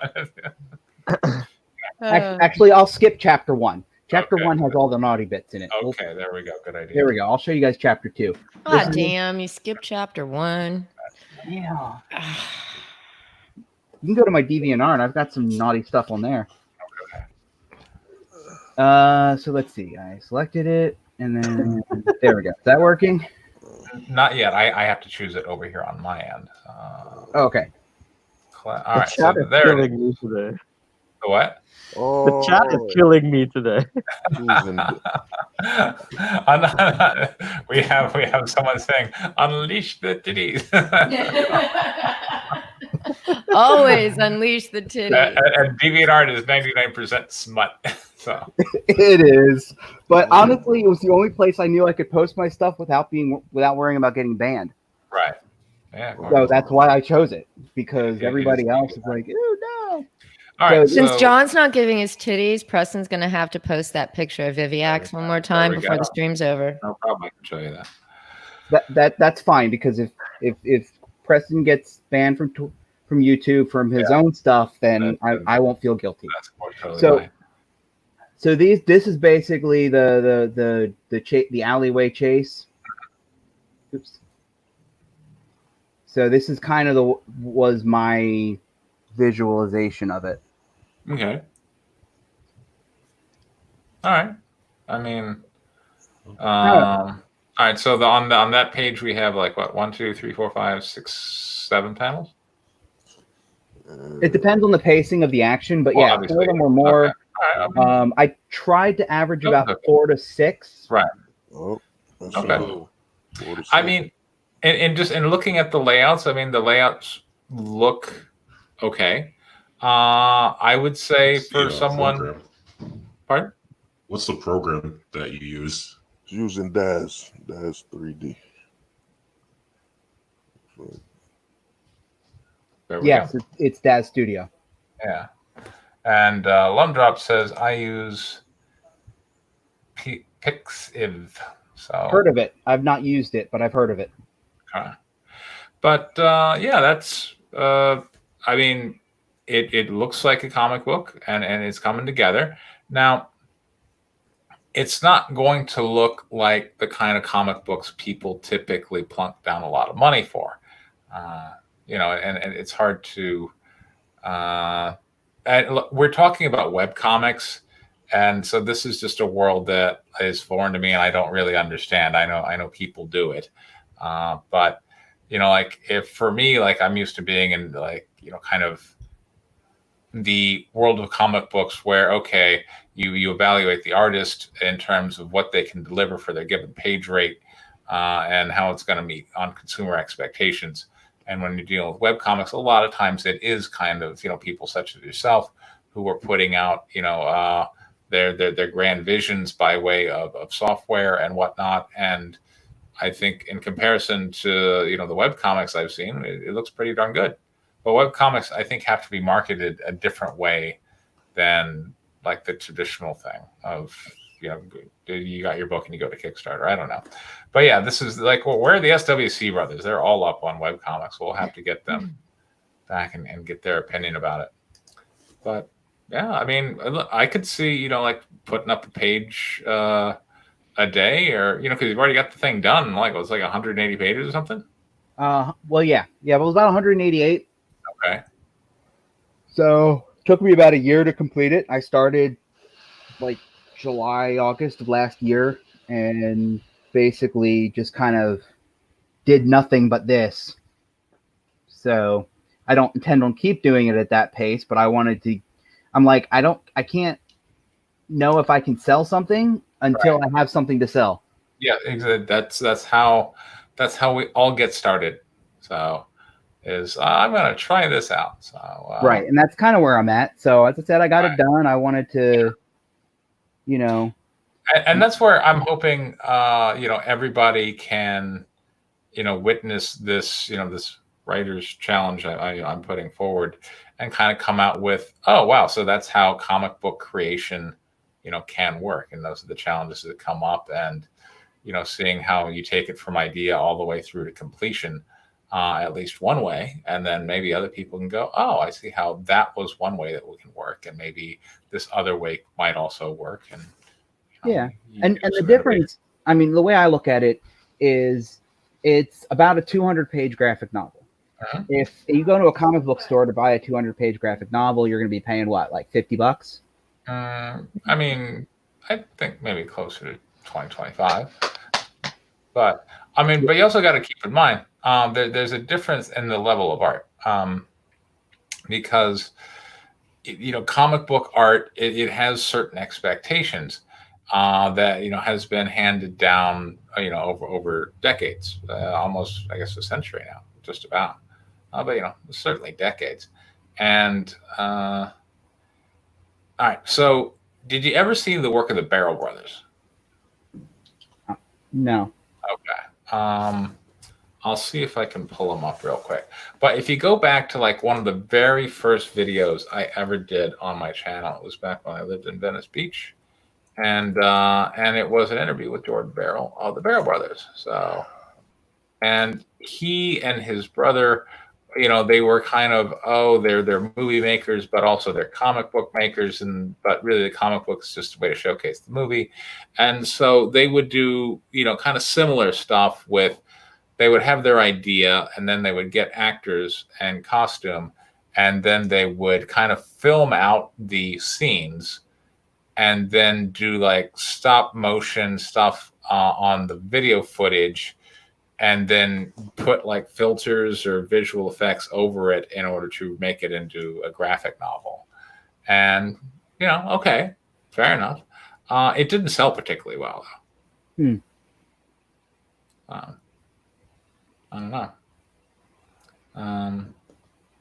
Actually, I'll skip chapter 1. Chapter Okay. 1 has all the naughty bits in it. Okay, there we go. Good idea. There we go. I'll show you guys chapter 2. Ah, damn, you skipped chapter 1. Yeah. You can go to my DeviantArt, and I've got some naughty stuff on there. So let's see. I selected it, and then there we go. Is that working? Not yet. I have to choose it over here on my end. Okay. All The right. So chat is there. It is. killing me today. The what? Oh, The chat is killing me today. choosing we have someone saying, "Unleash the titties." Always unleash the titties. And DeviantArt is 99% smut. So It is. But honestly, it was the only place I knew I could post my stuff without worrying about getting banned. right. Yeah. So that's why I chose it, because Yeah, everybody you else just- is like, "Ew, no." All right. Since so- John's not giving his titties, Preston's gonna have to post that picture of Viviax one more time we before go. the stream's over. No problem. I can show you that. That's fine, because if Preston gets banned from YouTube from his own stuff, then I won't feel guilty. That's totally So- fine. So this is basically the alleyway chase. Oops. So this is kind of was my visualization of it. Okay. All right. I mean, all right. So on that page we have like what 1, 2, 3, 4, 5, 6, 7 panels. It depends on the pacing of the action, but Well, yeah, obviously. some of them were more. Okay. All right. I tried to average Okay. about 4 to 6. Right. Oh, that's Okay. low. 4 to I 6. mean, and just in looking at the layouts, I mean the layouts look okay. I would say What's for the, someone. program? Pardon? What's the program that you use? using Daz 3D. There we Yes, go. it's Daz Studio. Yeah. And Lumdrop says I use Pixiv. So Heard of it. I've not used it, but I've heard of it. okay. But yeah, that's I mean, it looks like a comic book and it's coming together. Now, it's not going to look like the kind of comic books people typically plunk down a lot of money for. You know, and it's hard to and look, we're talking about web comics, and so this is just a world that is foreign to me and I don't really understand. I know people do it, but you know, like if for me, like I'm used to being in like, you know, kind of the world of comic books where, okay, you evaluate the artist in terms of what they can deliver for their given page rate and how it's going to meet on consumer expectations. And when you're dealing with web comics, a lot of times it is kind of, you know, people such as yourself who are putting out, you know, their grand visions by way of software and whatnot. And I think in comparison to, you know, the web comics I've seen, it looks pretty darn good. But web comics, I think, have to be marketed a different way than like the traditional thing of, you know, you got your book and you go to Kickstarter. I don't know. But yeah, this is like, well, where are the SWC brothers? They're all up on web comics. We'll have to get them back and get their opinion about it. But yeah, I mean, I could see, you know, like putting up a page a day, or, you know, because you've already got the thing done. Like, it was like 180 pages or something. Well, yeah, but it was about 188. Okay. So it took me about a year to complete it. I started like July, August of last year, and basically just kind of did nothing but this. So I don't intend on keep doing it at that pace, but I'm like, I can't know if I can sell something until I have something to sell. Yeah, exactly. That's how we all get started. So I'm going to try this out. So Right. And that's kind of where I'm at. So as I said, I got it done. I wanted to, you know. And that's where I'm hoping, everybody can, witness this, this writer's challenge I'm putting forward, and kind of come out with, oh wow, so that's how comic book creation, can work, and those are the challenges that come up, and seeing how you take it from idea all the way through to completion, at least one way, and then maybe other people can go, oh, I see how that was one way that we can work, and maybe this other way might also work, and Yeah. you And do the some difference, I mean, the way I look at it is it's about a 200-page graphic novel. Uh-huh. If you go to a comic book store to buy a 200-page graphic novel, you're going to be paying what, like $50? I mean, I think maybe closer to 2025. But I mean, but you also got to keep in mind, there's a difference in the level of art, because comic book art, it has certain expectations, that has been handed down, over decades, almost, I guess, a century now, just about, but certainly decades. And all right, so did you ever see the work of the Barrel Brothers? No. Okay. I'll see if I can pull them up real quick. But if you go back to like one of the very first videos I ever did on my channel, it was back when I lived in Venice Beach, and it was an interview with Jordan Barrel of the Barrel Brothers. So, and he and his brother, they were kind of, they're movie makers, but also they're comic book makers, but really the comic book is just a way to showcase the movie. And so they would do, kind of similar stuff with, they would have their idea, and then they would get actors and costume, and then they would kind of film out the scenes, and then do like stop motion stuff on the video footage, and then put like filters or visual effects over it in order to make it into a graphic novel. And, okay, fair enough. It didn't sell particularly well, though. I don't know.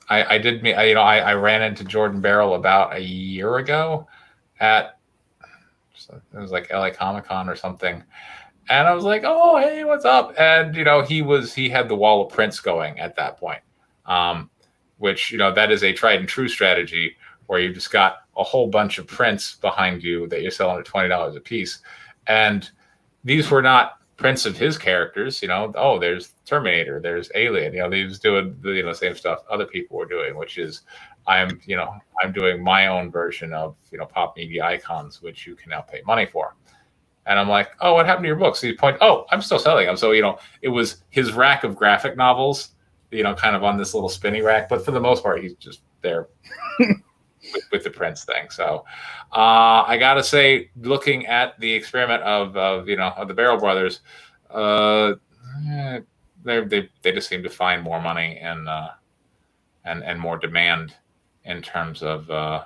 I did meet, I ran into Jordan Barrel about a year ago at, it was like LA Comic Con or something. And I was like, oh, hey, what's up? And, he had the wall of prints going at that point, which, that is a tried and true strategy where you just got a whole bunch of prints behind you that you're selling at $20 a piece. And these were not prints of his characters, there's Terminator, there's Alien, he was doing the same stuff other people were doing, which is, I'm doing my own version of, pop media icons, which you can now pay money for. And I'm like, oh, what happened to your books? So you point, oh, I'm still selling them. So, it was his rack of graphic novels, kind of on this little spinny rack. But for the most part, he's just there with the Prince thing. So I got to say, looking at the experiment of the Barrel Brothers, they just seem to find more money and more demand in terms of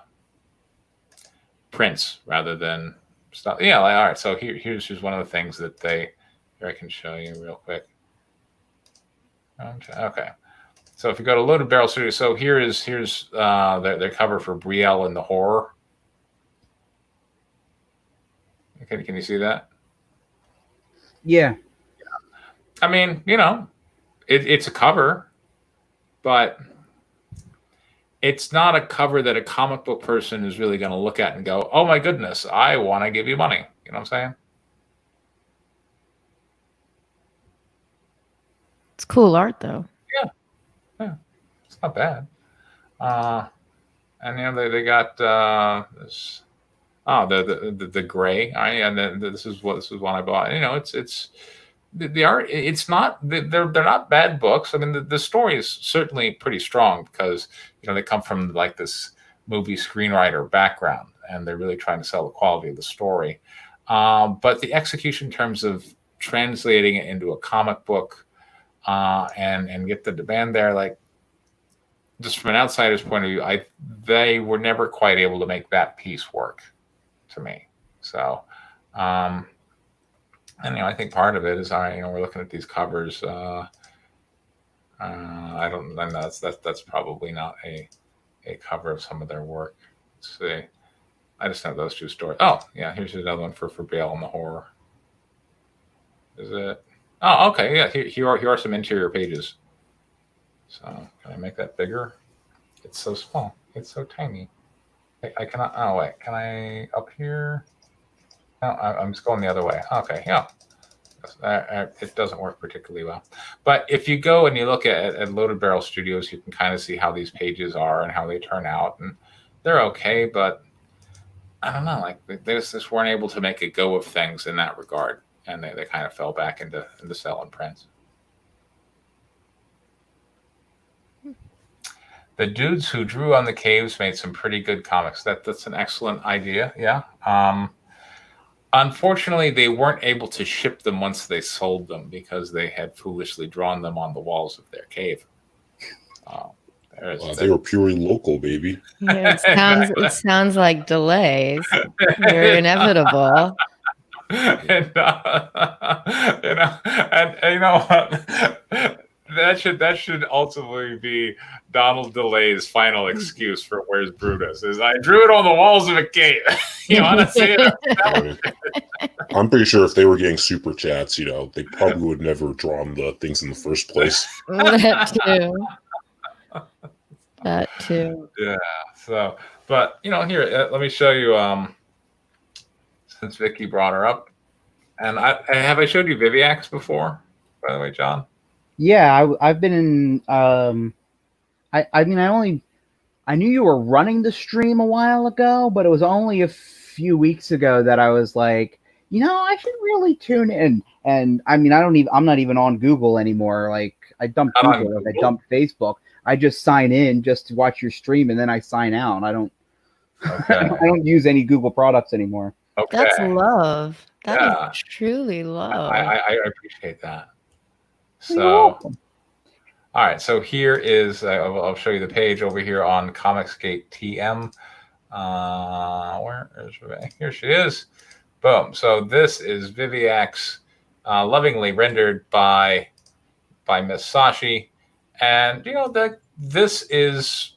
prints rather than stuff. Yeah, like, all right. So here's one of the things that here I can show you real quick. Okay. So if you go to Loaded Barrel Studio, so here's their cover for Brielle and the Horror. Can you see that? Yeah. I mean, it's a cover, but it's not a cover that a comic book person is really going to look at and go, oh my goodness, I want to give you money. You know what I'm saying? It's cool art, though. Yeah, it's not bad. And they got this. Oh, the gray. And this is one I bought. It's the art. It's not. They're not bad books. I mean, the story is certainly pretty strong because they come from like this movie screenwriter background, and they're really trying to sell the quality of the story. But the execution in terms of translating it into a comic book, and get the demand there, like, just from an outsider's point of view, they were never quite able to make that piece work to me. So, and I think part of it is we're looking at these covers. I don't, and that's probably not a cover of some of their work. Let's see. I just have those two stories. Oh, yeah, here's another one for Bale and the Horror. Is it? Oh, okay, yeah. Here are some interior pages. So can I make that bigger? It's so small. It's so tiny. I cannot. Oh wait, can I up here? No, I'm just going the other way. Okay, yeah. It doesn't work particularly well. But if you go and you look at Loaded Barrel Studios, you can kind of see how these pages are and how they turn out, and they're okay. But I don't know, like they just weren't able to make a go of things in that regard, and they kind of fell back into selling prints. The dudes who drew on the caves made some pretty good comics. That's an excellent idea. Yeah. Unfortunately, they weren't able to ship them once they sold them because they had foolishly drawn them on the walls of their cave. They were purely local, baby. Yeah, it sounds like delays. They're inevitable. And, you know what? That should ultimately be Donald DeLay's final excuse for Where's Brutus is I drew it on the walls of a cave. You want to see it? I'm pretty sure if they were getting super chats, they probably would never drawn the things in the first place. That too. Yeah. So, but here, let me show you. Since Vicky brought her up, and I showed you Viviax before, by the way, John. Yeah, I've been in. I knew you were running the stream a while ago, but it was only a few weeks ago that I was like, I should really tune in. And I'm not even on Google anymore. Like I dumped Google, I dumped Facebook. I just sign in just to watch your stream, and then I sign out. I don't. Okay. I don't use any Google products anymore. Okay. That's love. That is truly love. I appreciate that. So, all right. So here is, I'll show you the page over here on Comicsgate TM. Where is Rebecca? Here she is. Boom. So this is Viviax, lovingly rendered by Miss Sashi, and this is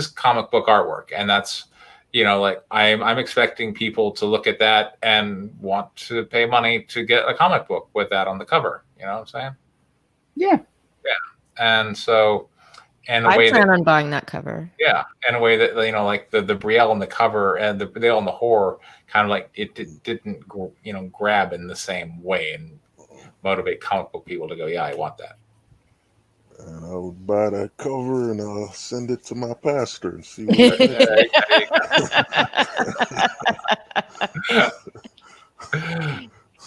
comic book artwork, and that's like I'm expecting people to look at that and want to pay money to get a comic book with that on the cover. You know what I'm saying? Yeah. And so, and I plan on buying that cover. Yeah, in a way that like the Brielle on the cover and the Brielle on the horror, kind of like it didn't grab in the same way and motivate comic book people to go, yeah, I want that. And I would buy that cover and I'll send it to my pastor and see what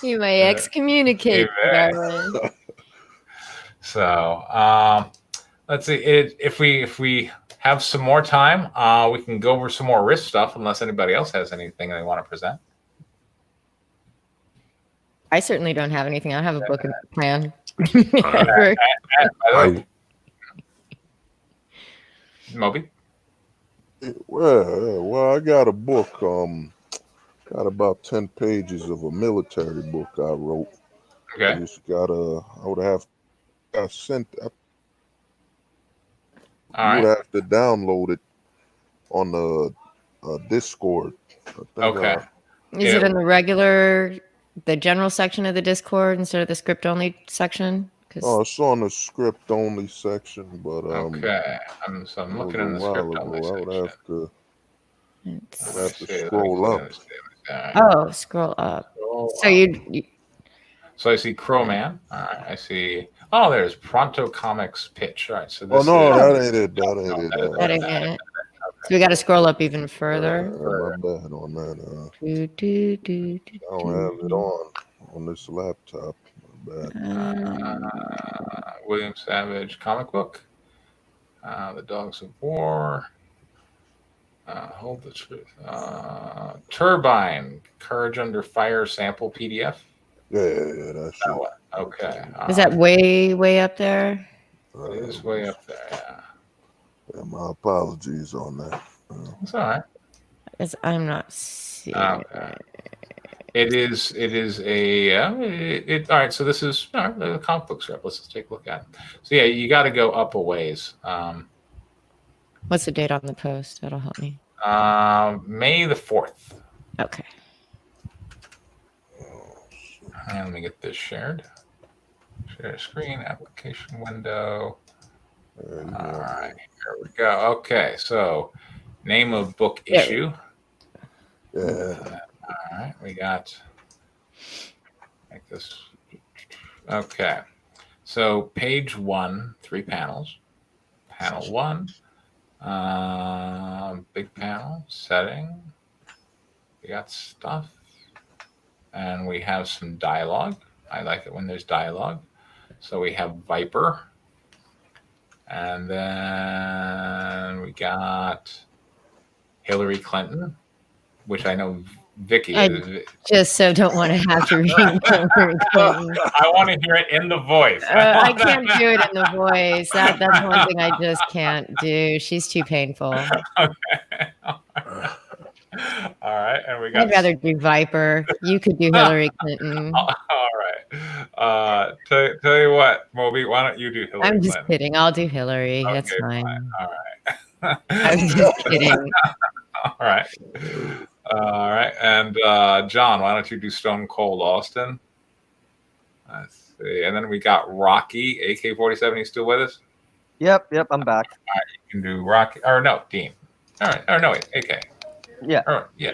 he may excommunicate. So let's see. If we have some more time, we can go over some more Risk stuff. Unless anybody else has anything they want to present. I certainly don't have anything. I have a book plan. Moby? Well, I got a book. Got about 10 pages of a military book I wrote. Okay. I just I would have to download it on the Discord. Okay. Is it in the general section of the Discord instead of the script only section? It's on the script only section, but okay. I'm looking in the script only section. I would have to scroll up. Oh, scroll up. So you. So I see Crowman. All right. I see. Oh, there's Pronto Comics pitch. All right. So this. That ain't it. That ain't it. So we got to scroll up even further. My bad on that. I don't have it on this laptop. My bad. William Savage comic book. The Dogs of War. Hold the truth. Turbine Courage Under Fire sample PDF. Yeah, that's that one. Okay. Is that way up there? It is way up there. Yeah, my apologies on that. It's all right. I'm not seeing it. It is a. All right. So this is the comic book script. Let's just take a look at it. So yeah, you got to go up a ways. What's the date on the post? That'll help me. May the 4th. Okay. And let me get this shared. Share screen, application window. All right, here we go. Okay, so name of book There. issue. Yeah. All right, we got. Make this. Okay, so page 1, 3 panels. Panel 1, big panel, setting. We got stuff, and we have some dialogue. I like it when there's dialogue. So we have Viper, and then we got Hillary Clinton, which I know Vicky I is. just so don't want to have to read Hillary Clinton. I want to hear it in the voice. I can't do it in the voice. That's one thing I just can't do. She's too painful. Okay. All right, and we got. I'd rather do Viper. You could do Hillary Clinton. All right. Tell you what, Moby, why don't you do Hillary I'm just Clinton? kidding. I'll do Hillary. Okay, That's fine. All right. I was just kidding. All right. All right. And John, why don't you do Stone Cold Austin? Let's see. And then we got Rocky, AK-47. You still with us? Yep, I'm back. You can do Rocky. Or no, Dean. All right. Or no, wait, AK. Yeah. All right. Yeah.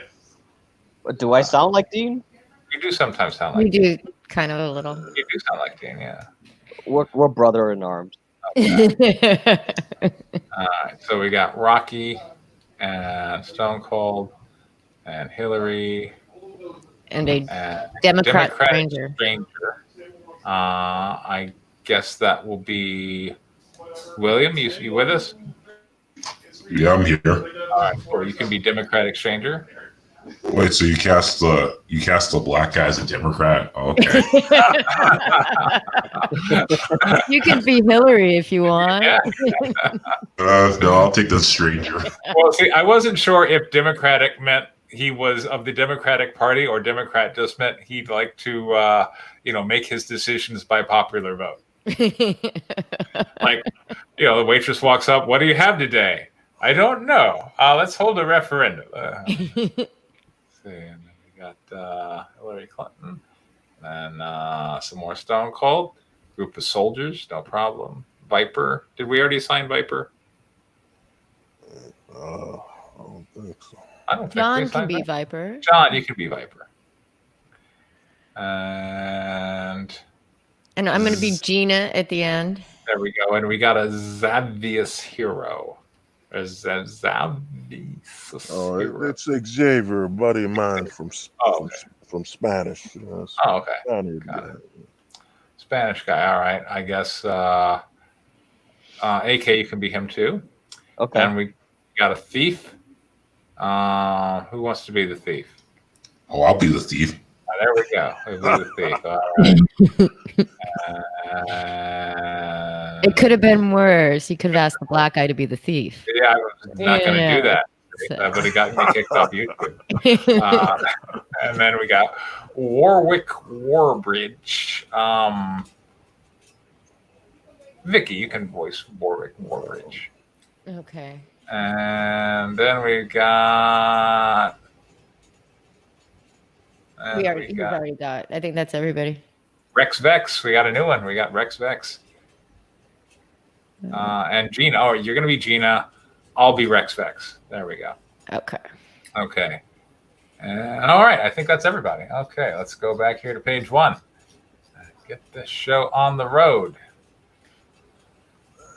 But do I sound like Dean? You do sometimes sound We like do kind of a little. You do sound like Dean, yeah. We're brother in arms. All right. So we got Rocky and Stone Cold and Hillary And a and Democrat Democratic stranger. I guess that will be William. You with us? Yeah, I'm here. All right. Or you can be Democratic stranger. Wait, so you cast the black guy as a Democrat? Okay. You can be Hillary if you want. Yeah. No, I'll take the stranger. Well, see, I wasn't sure if Democratic meant he was of the Democratic Party or Democrat just meant he'd like to, make his decisions by popular vote. Like, the waitress walks up. What do you have today? I don't know. Let's hold a referendum. See, and then we got Hillary Clinton, and some more Stone Cold. Group of soldiers, no problem. Viper. Did we already assign Viper? I don't think so. I don't think we John assigned can be Viper. Viper. John, you can be Viper. And And I'm going to be Gina at the end. there we go. And we got a Zavius hero. Or Zavius Oh, hero. it's Xavier, a buddy of mine from okay. from Spanish. Yes. Oh, okay. Spaniard Got guy. Spanish guy. All right. I guess AK, you can be him too. Okay. And we got a thief. Who wants to be the thief? Oh, I'll be the thief. There we go. We'll be the thief. All right. It could have been worse. You could have asked the black guy to be the thief. Yeah, I was not going to do that. So- But he got me kicked off YouTube. And then we got Warwick Warbridge. Vicky, you can voice Warwick Warbridge. Okay. And then we got. We've already got. I think that's everybody. Rex Vex. We got a new one. We got Rex Vex. And Gina. Oh, you're going to be Gina. I'll be Rex Vex. There we go. Okay. Okay. All right. I think that's everybody. Okay. Let's go back here to page 1. Get this show on the road.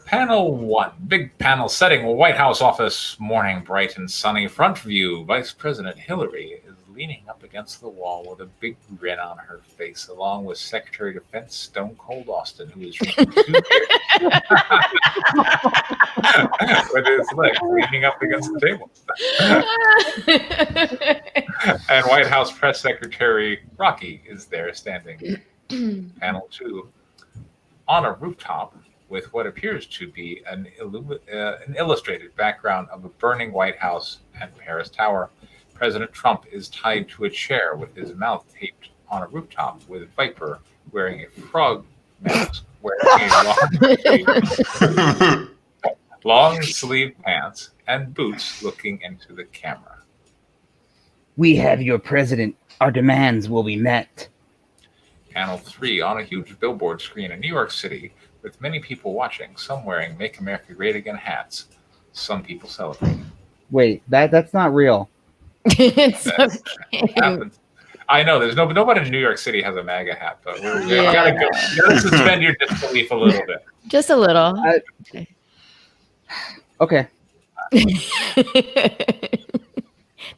Panel 1. Big panel setting. White House office. Morning bright and sunny. Front view. Vice President Hillary is leaning up against the wall with a big grin on her face, along with Secretary of Defense Stone Cold Austin, who is with his legs leaning up against the table. And White House Press Secretary Rocky is there standing. Panel 2. On a rooftop with what appears to be an illustrated background of a burning White House and Paris Tower, President Trump is tied to a chair with his mouth taped on a rooftop with Viper wearing a frog mask, wearing a long sleeve pants and boots looking into the camera. We have your president. Our demands will be met. Panel 3, on a huge billboard screen in New York City, with many people watching, some wearing Make America Great Again hats, some people celebrating. Wait, that's not real. It's That's- okay. Happens. I know there's nobody in New York City has a MAGA hat, but you Yeah. gotta suspend your disbelief a little bit. Just a little. Okay.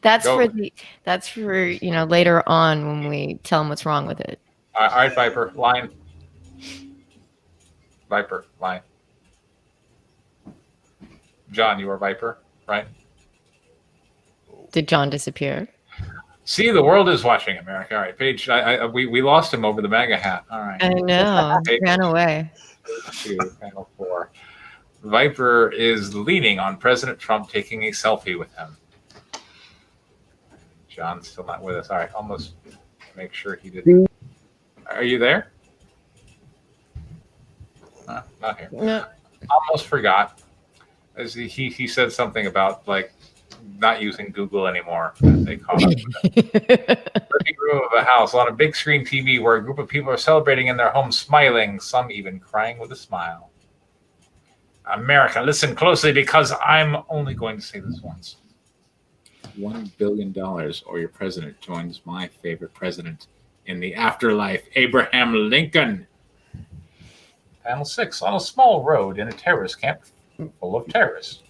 That's Go. for later on when we tell him what's wrong with it. All right, Viper, line. Viper, line. John, you are Viper, right? Did John disappear? See, the world is watching America. All right, Paige, we lost him over the MAGA hat. All right. I know. Hey. Ran away. Panel 4. Viper is leaning on President Trump, taking a selfie with him. John's still not with us. All right, almost make sure he didn't. Are you there? Not here. No. Almost forgot. As he said something about like not using Google anymore. They call it living room of a house on a big screen TV where a group of people are celebrating in their homes, smiling, some even crying with a smile. America, listen closely because I'm only going to say this once. $1 billion or your president joins my favorite president in the afterlife, Abraham Lincoln. Panel 6, on a small road in a terrorist camp full of terrorists.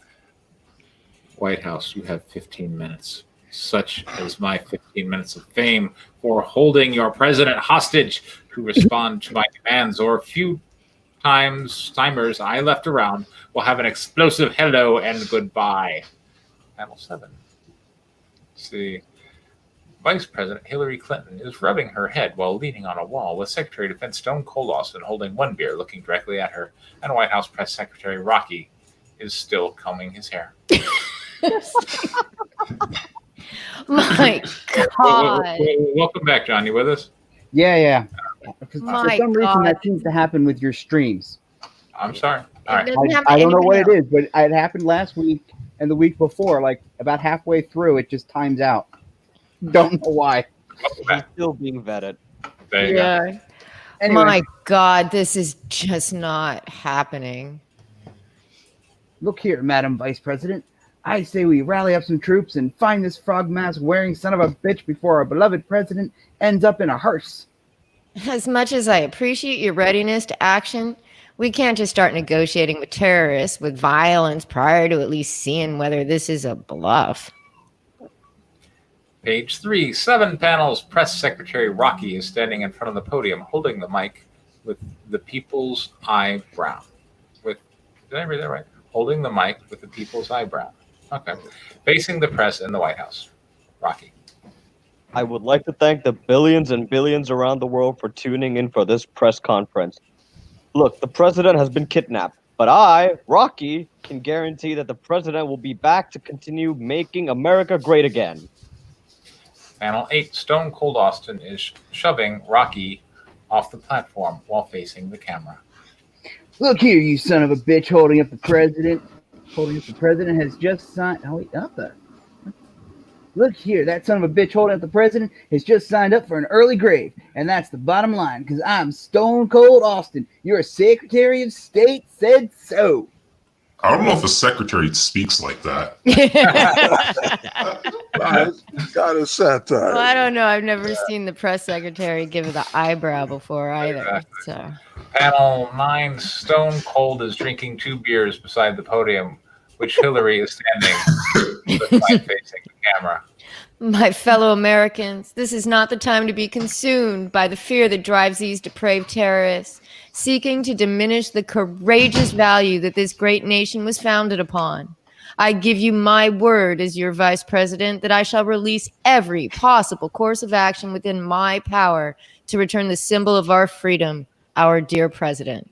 White House, you have 15 minutes, such as my 15 minutes of fame for holding your president hostage to respond to my demands, or a few timers I left around will have an explosive hello and goodbye. Panel 7. See, Vice President Hillary Clinton is rubbing her head while leaning on a wall with Secretary of Defense Stone Cold Austin holding one beer looking directly at her, and White House Press Secretary Rocky is still combing his hair. My God. Welcome back, John. You with us? Yeah. Because for My some reason God. that seems to happen with your streams. I'm sorry. All right. It doesn't happen I to don't know what anybody it is, but it happened last week and the week before. Like about halfway through, it just times out. Don't know why. Welcome He's back. still being vetted. There you go. Yeah. Anyway, My God, this is just not happening. look here, Madam Vice President. I say we rally up some troops and find this frog mask wearing son of a bitch before our beloved president ends up in a hearse. As much as I appreciate your readiness to action, we can't just start negotiating with terrorists with violence prior to at least seeing whether this is a bluff. Page 3, 7 panels. Press Secretary Rocky is standing in front of the podium holding the mic with the people's eyebrow. Did I read that right? Holding the mic with the people's eyebrow. Okay. Facing the press in the White House. Rocky. I would like to thank the billions and billions around the world for tuning in for this press conference. Look, the president has been kidnapped, but I, Rocky, can guarantee that the president will be back to continue making America great again. Panel 8, Stone Cold Austin is shoving Rocky off the platform while facing the camera. Look here, you son of a bitch, holding up the president. Holding up the president has just signed. Oh, wait, up there. Look here, that son of a bitch holding up the president has just signed up for an early grave. And that's the bottom line, because I'm Stone Cold Austin. Your Secretary of State said so. I don't know if a secretary speaks like that. Got a satire. Well, I don't know. I've never seen the press secretary give the eyebrow before either. Exactly. So Panel 9, Stone Cold is drinking 2 beers beside the podium, which Hillary is standing beside facing the camera. my fellow Americans, this is not the time to be consumed by the fear that drives these depraved terrorists, seeking to diminish the courageous value that this great nation was founded upon. I give you my word as your vice president that I shall release every possible course of action within my power to return the symbol of our freedom, our dear president.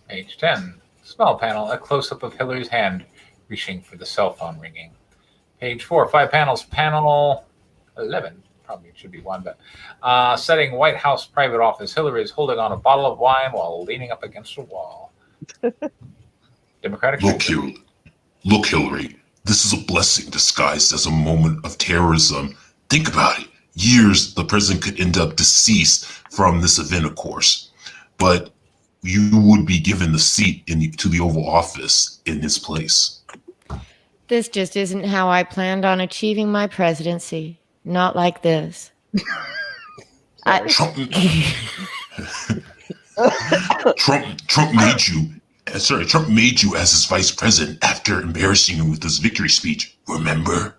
Page 10, small panel, a close-up of Hillary's hand reaching for the cell phone ringing. Page 4, 5 panels, panel 11, probably should be 1, but setting White House private office. Hillary is holding on a bottle of wine while leaning up against a wall. Democratic Look shooter. here. Look, Hillary, this is a blessing disguised as a moment of terrorism. Think about it. Years the president could end up deceased from this event, of course. But you would be given the seat to the Oval Office in his place. This just isn't how I planned on achieving my presidency. Not like this. Trump, Trump made you. Trump made you as his vice president after embarrassing him with his victory speech. Remember?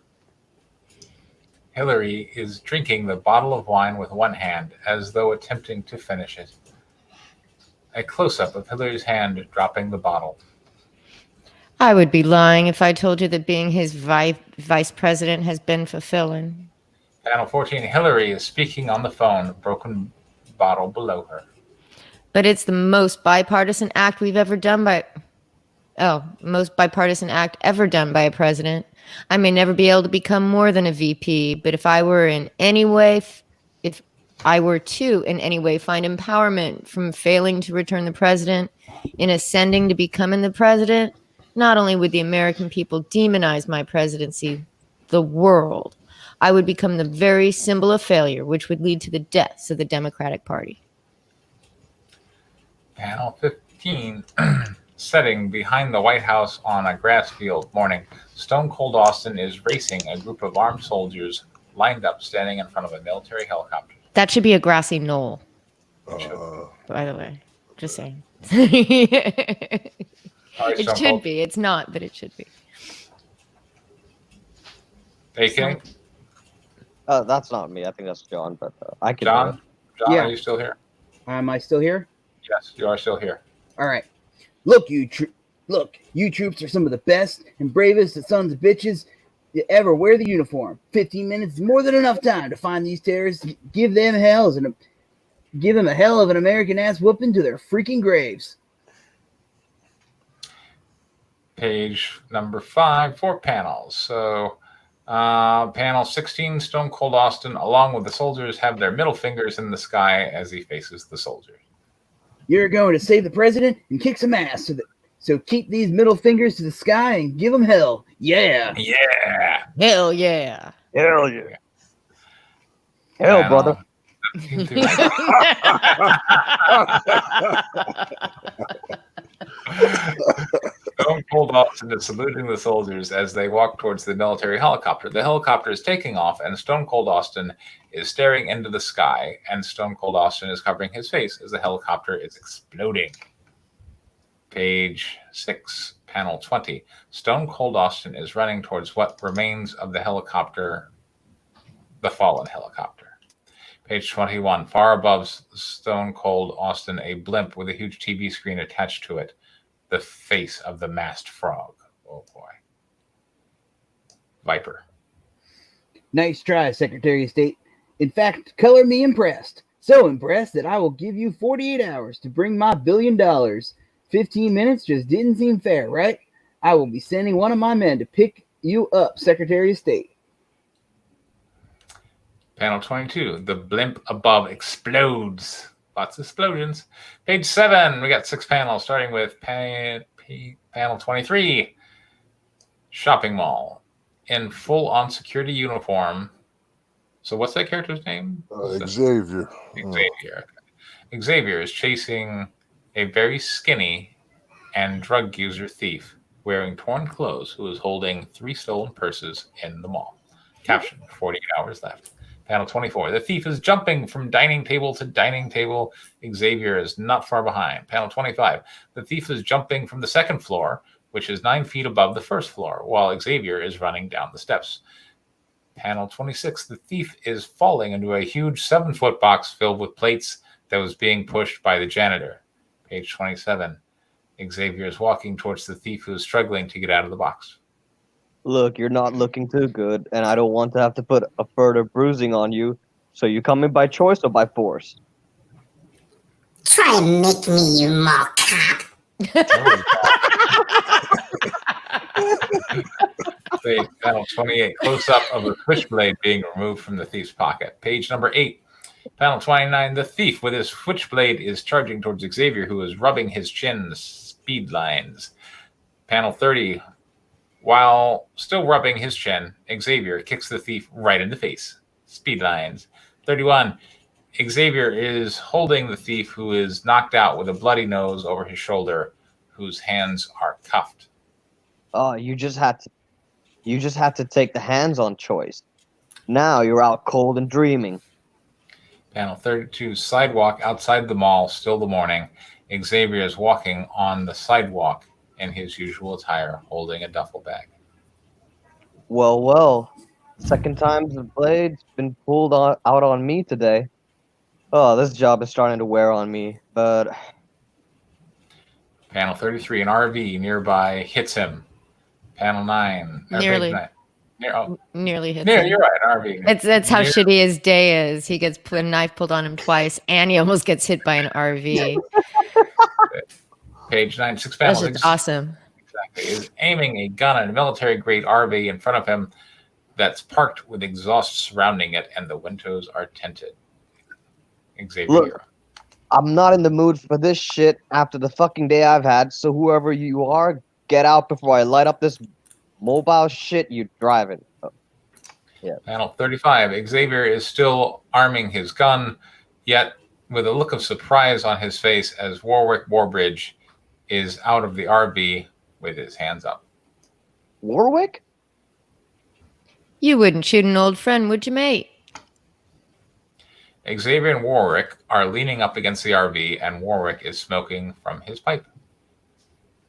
Hillary is drinking the bottle of wine with one hand as though attempting to finish it. A close-up of Hillary's hand dropping the bottle. I would be lying if I told you that being his vice president has been fulfilling. Panel 14, Hillary is speaking on the phone, broken bottle below her. But it's the most bipartisan act ever done by a president. I may never be able to become more than a VP, but if I were to in any way find empowerment from failing to return the president in ascending to becoming the president, not only would the American people demonize my presidency, the world, I would become the very symbol of failure, which would lead to the deaths of the Democratic Party. Panel 15, setting behind the White House on a grass field. Morning. Stone Cold Austin is racing a group of armed soldiers lined up standing in front of a military helicopter. That should be a grassy knoll, by the way. Just saying. It should be. It's not, but it should be. AK? That's not me. I think that's John, but I can do John? it. John, Yeah. are you still here? Am I still here? Yes, you are still here. All right. Look, you troops are some of the best and bravest sons of bitches to ever wear the uniform. 15 minutes is more than enough time to find these terrorists, give them a hell of an American ass whooping to their freaking graves. Page number 5, 4 panels. So, panel 16, Stone Cold Austin, along with the soldiers, have their middle fingers in the sky as he faces the soldiers. You're going to save the president and kick some ass. So keep these middle fingers to the sky and give them hell. Yeah. Yeah. Hell yeah. Hell yeah. Hell, brother. Stone Cold Austin is saluting the soldiers as they walk towards the military helicopter. The helicopter is taking off, and Stone Cold Austin is staring into the sky, and Stone Cold Austin is covering his face as the helicopter is exploding. Page 6, panel 20. Stone Cold Austin is running towards what remains of the helicopter, the fallen helicopter. Page 21, far above Stone Cold Austin, a blimp with a huge TV screen attached to it. The face of the masked frog. Oh boy. Viper. Nice try, Secretary of State. In fact, color me impressed. So impressed that I will give you 48 hours to bring my $1 billion. 15 minutes just didn't seem fair, right? I will be sending one of my men to pick you up, Secretary of State. Panel 22, the blimp above explodes. Lots of explosions. Page 7, we got 6 panels, starting with panel 23. Shopping mall. In full-on security uniform. So what's that character's name? Xavier. Xavier. Xavier is chasing a very skinny and drug user thief wearing torn clothes who is holding 3 stolen purses in the mall. Caption, 48 hours left. Panel 24. The thief is jumping from dining table to dining table. Xavier is not far behind. Panel 25. The thief is jumping from the second floor, which is 9 feet above the first floor, while Xavier is running down the steps. Panel 26. The thief is falling into a huge 7-foot box filled with plates that was being pushed by the janitor. Page 27. Xavier is walking towards the thief who is struggling to get out of the box. Look, you're not looking too good, and I don't want to have to put a further bruising on you. So you come in by choice or by force? Try and make me, you mall cop. Panel 28. Close up of a switchblade being removed from the thief's pocket. Page number 8. Panel 29. The thief with his switchblade is charging towards Xavier, who is rubbing his chin speed lines. Panel 30. While still rubbing his chin, Xavier kicks the thief right in the face. Speed lines. 31. Xavier is holding the thief, who is knocked out with a bloody nose over his shoulder, whose hands are cuffed. Oh, you just had to take the hands-on choice. Now you're out cold and dreaming. Panel 32. Sidewalk outside the mall, still the morning. Xavier is walking on the sidewalk in his usual attire, holding a duffel bag. Well. Second time the blade's been pulled out on me today. Oh, this job is starting to wear on me, but... Panel 33. An RV nearby hits him. Panel 9. Nearly. Page 9. Nearly hits Yeah, him. you're right. An RV. That's how shitty his day is. He gets a knife pulled on him twice, and he almost gets hit by an RV. Page 9. 6 That's panels. just awesome. Exactly. Is aiming a gun at a military-grade RV in front of him that's parked with exhaust surrounding it, and the windows are tinted. Xavier. Look, I'm not in the mood for this shit after the fucking day I've had, so whoever you are, get out before I light up this mobile shit you driving. Oh. Yeah. Panel 35. Xavier is still arming his gun, yet with a look of surprise on his face as Warwick Warbridge is out of the RV with his hands up. Warwick? You wouldn't shoot an old friend, would you, mate? Xavier and Warwick are leaning up against the RV, and Warwick is smoking from his pipe.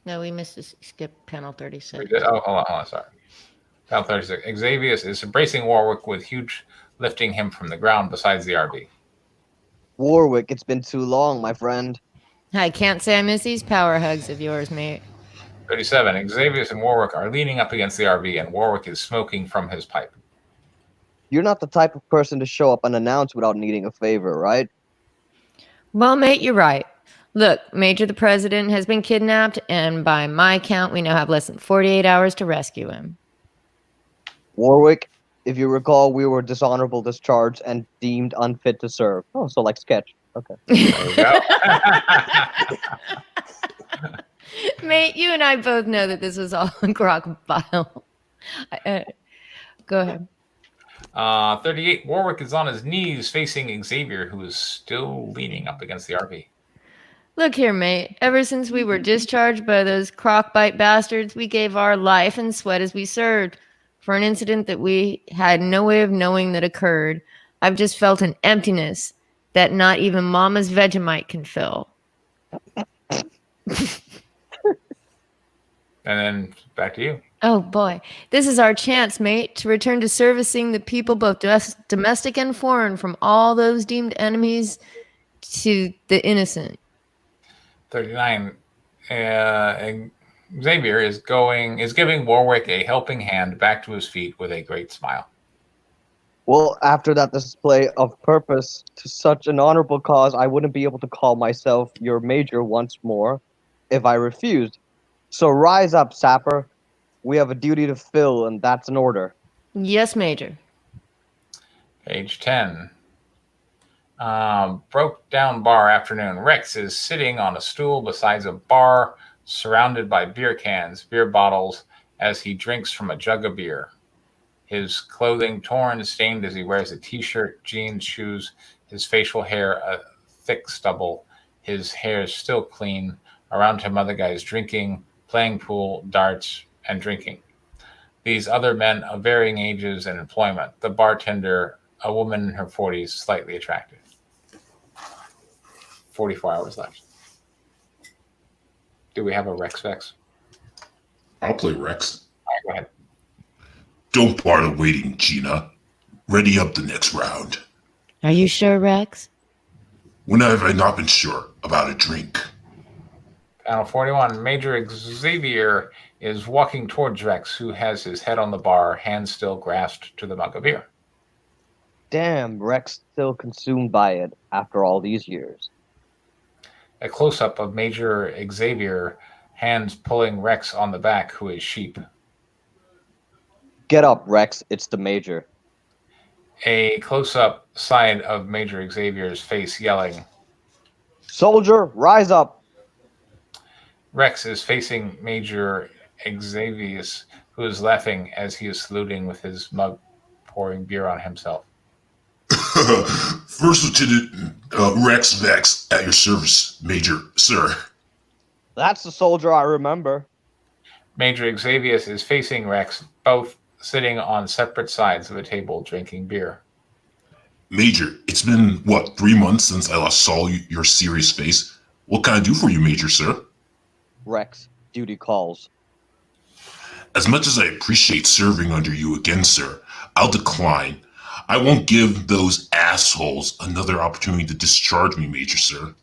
No, we missed to skip panel 36. Oh, hold on, sorry. Panel 36. Xavier is embracing Warwick with huge lifting him from the ground besides the RV. Warwick, it's been too long, my friend. I can't say I miss these power hugs of yours, mate. 37. Xavier and Warwick are leaning up against the RV, and Warwick is smoking from his pipe. You're not the type of person to show up unannounced without needing a favor, right? Well, mate, you're right. Look, Major the President has been kidnapped, and by my count, we now have less than 48 hours to rescue him. Warwick, if you recall, we were dishonorable discharged and deemed unfit to serve. Oh, so like sketch. Okay. There we go. Mate, you and I both know that this was all a crocodile. Go ahead. 38. Warwick is on his knees facing Xavier, who is still leaning up against the RV. Look here, mate. Ever since we were discharged by those crocbite bastards, we gave our life and sweat as we served for an incident that we had no way of knowing that occurred. I've just felt an emptiness that not even Mama's Vegemite can fill. And then back to you. Oh boy, this is our chance, mate, to return to servicing the people, both domestic and foreign, from all those deemed enemies to the innocent. 39. Xavier is giving Warwick a helping hand back to his feet with a great smile. Well, after that display of purpose to such an honorable cause, I wouldn't be able to call myself your major once more if I refused. So rise up, sapper. We have a duty to fill, and that's an order. Yes, Major. Page 10. Broke down bar afternoon. Rex is sitting on a stool beside a bar surrounded by beer cans, beer bottles, as he drinks from a jug of beer. His clothing torn, stained as he wears a t-shirt, jeans, shoes, his facial hair a thick stubble. His hair is still clean. Around him, other guys drinking, playing pool, darts, and drinking. These other men of varying ages and employment. The bartender, a woman in her 40s, slightly attractive. 44 hours left. Do we have a Rex Vex? I'll play Rex. All right, go ahead. Don't bother waiting, Gina. Ready up the next round. Are you sure, Rex? When have I not been sure about a drink? Panel 41. Major Xavier is walking towards Rex, who has his head on the bar, hands still grasped to the mug of beer. Damn, Rex still consumed by it after all these years. A close-up of Major Xavier, hands pulling Rex on the back, who is sheep. Get up, Rex. It's the major. A close-up side of Major Xavier's face, yelling. Soldier, rise up. Rex is facing Major Xavier, who is laughing as he is saluting with his mug, pouring beer on himself. First Lieutenant Rex Vex at your service, Major, sir. That's the soldier I remember. Major Xavius is facing Rex, both sitting on separate sides of a table drinking beer. Major, it's been, what, 3 months since I last saw your serious face. What can I do for you, Major, sir? Rex, duty calls. As much as I appreciate serving under you again, sir, I'll decline. I won't give those assholes another opportunity to discharge me, Major, sir.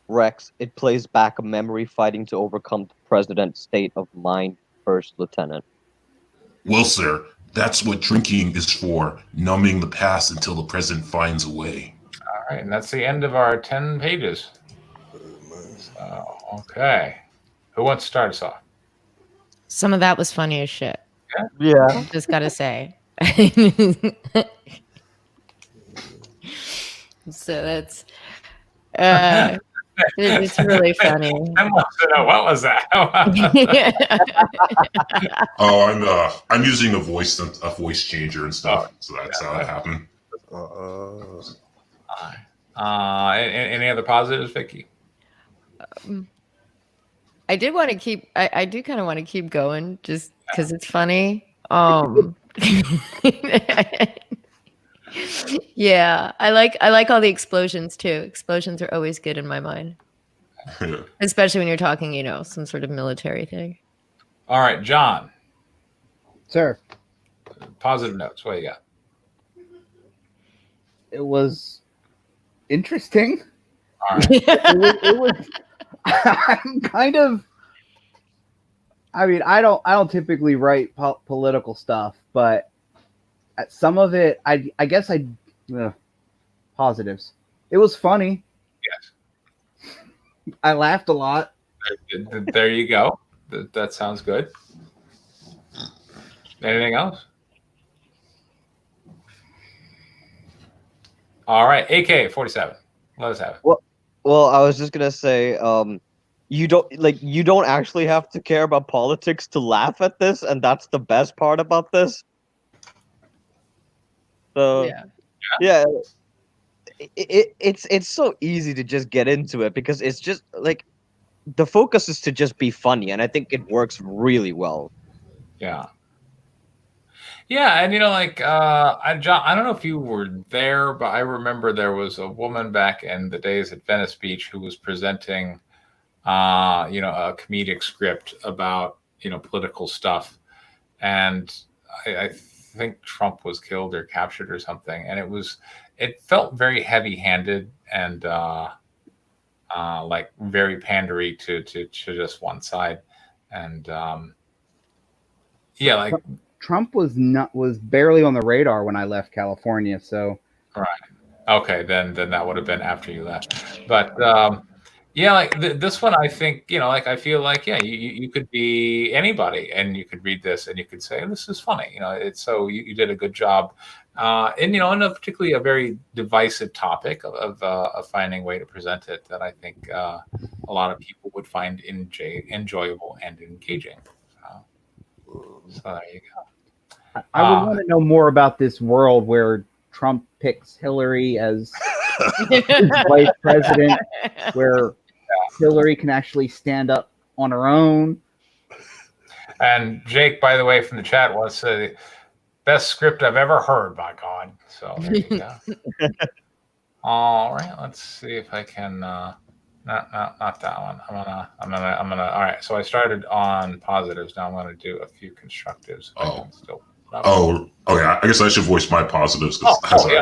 Rex, it plays back a memory fighting to overcome the president's state of mind, First Lieutenant. Well, sir, that's what drinking is for, numbing the past until the president finds a way. All right, and that's the end of our 10 pages. Okay. Who wants to start us off? Some of that was funny as shit. Yeah. Just gotta say. So that's it's really funny. I want to know, what was that? Oh, I'm using a voice changer and stuff, so that's how that happened. Any other positives, Vicky? I do kind of want to keep going just because it's funny. Yeah, I like all the explosions too. Explosions are always good in my mind. Yeah. Especially when you're talking, some sort of military thing. All right, John. Sir, Positive notes. What do you got? it was interesting. All right. it was I'm kind of. I mean, I don't typically write political stuff, but some of it, I guess positives. It was funny. Yes. I laughed a lot. There you go. That sounds good. Anything else? All right, AK-47. Let us have it. Well, I was just gonna say, you don't actually have to care about politics to laugh at this, and that's the best part about this. So yeah, it's so easy to just get into it because it's just like the focus is to just be funny, and I think it works really well. Yeah. Yeah, and John, I don't know if you were there, but I remember there was a woman back in the days at Venice Beach who was presenting, a comedic script about, political stuff, and I think Trump was killed or captured or something, and it felt very heavy-handed and like very pandery to just one side, and like. Trump was barely on the radar when I left California, so Right. Okay, then that would have been after you left. But this one, I think, I feel like, you could be anybody and you could read this and you could say, this is funny. It's so you did a good job. And, in a particularly a very divisive topic of finding a way to present it that I think a lot of people would find enjoyable and engaging. So there you go. I would want to know more about this world where Trump picks Hillary as his vice president, where Hillary can actually stand up on her own. And Jake, by the way, from the chat wants to say, best script I've ever heard, by God. So there you go. All right, let's see if I can. Not that one. I'm gonna. All right. So I started on positives. Now I'm gonna do a few constructives. Oh, okay. I guess I should voice my positives. Sorry.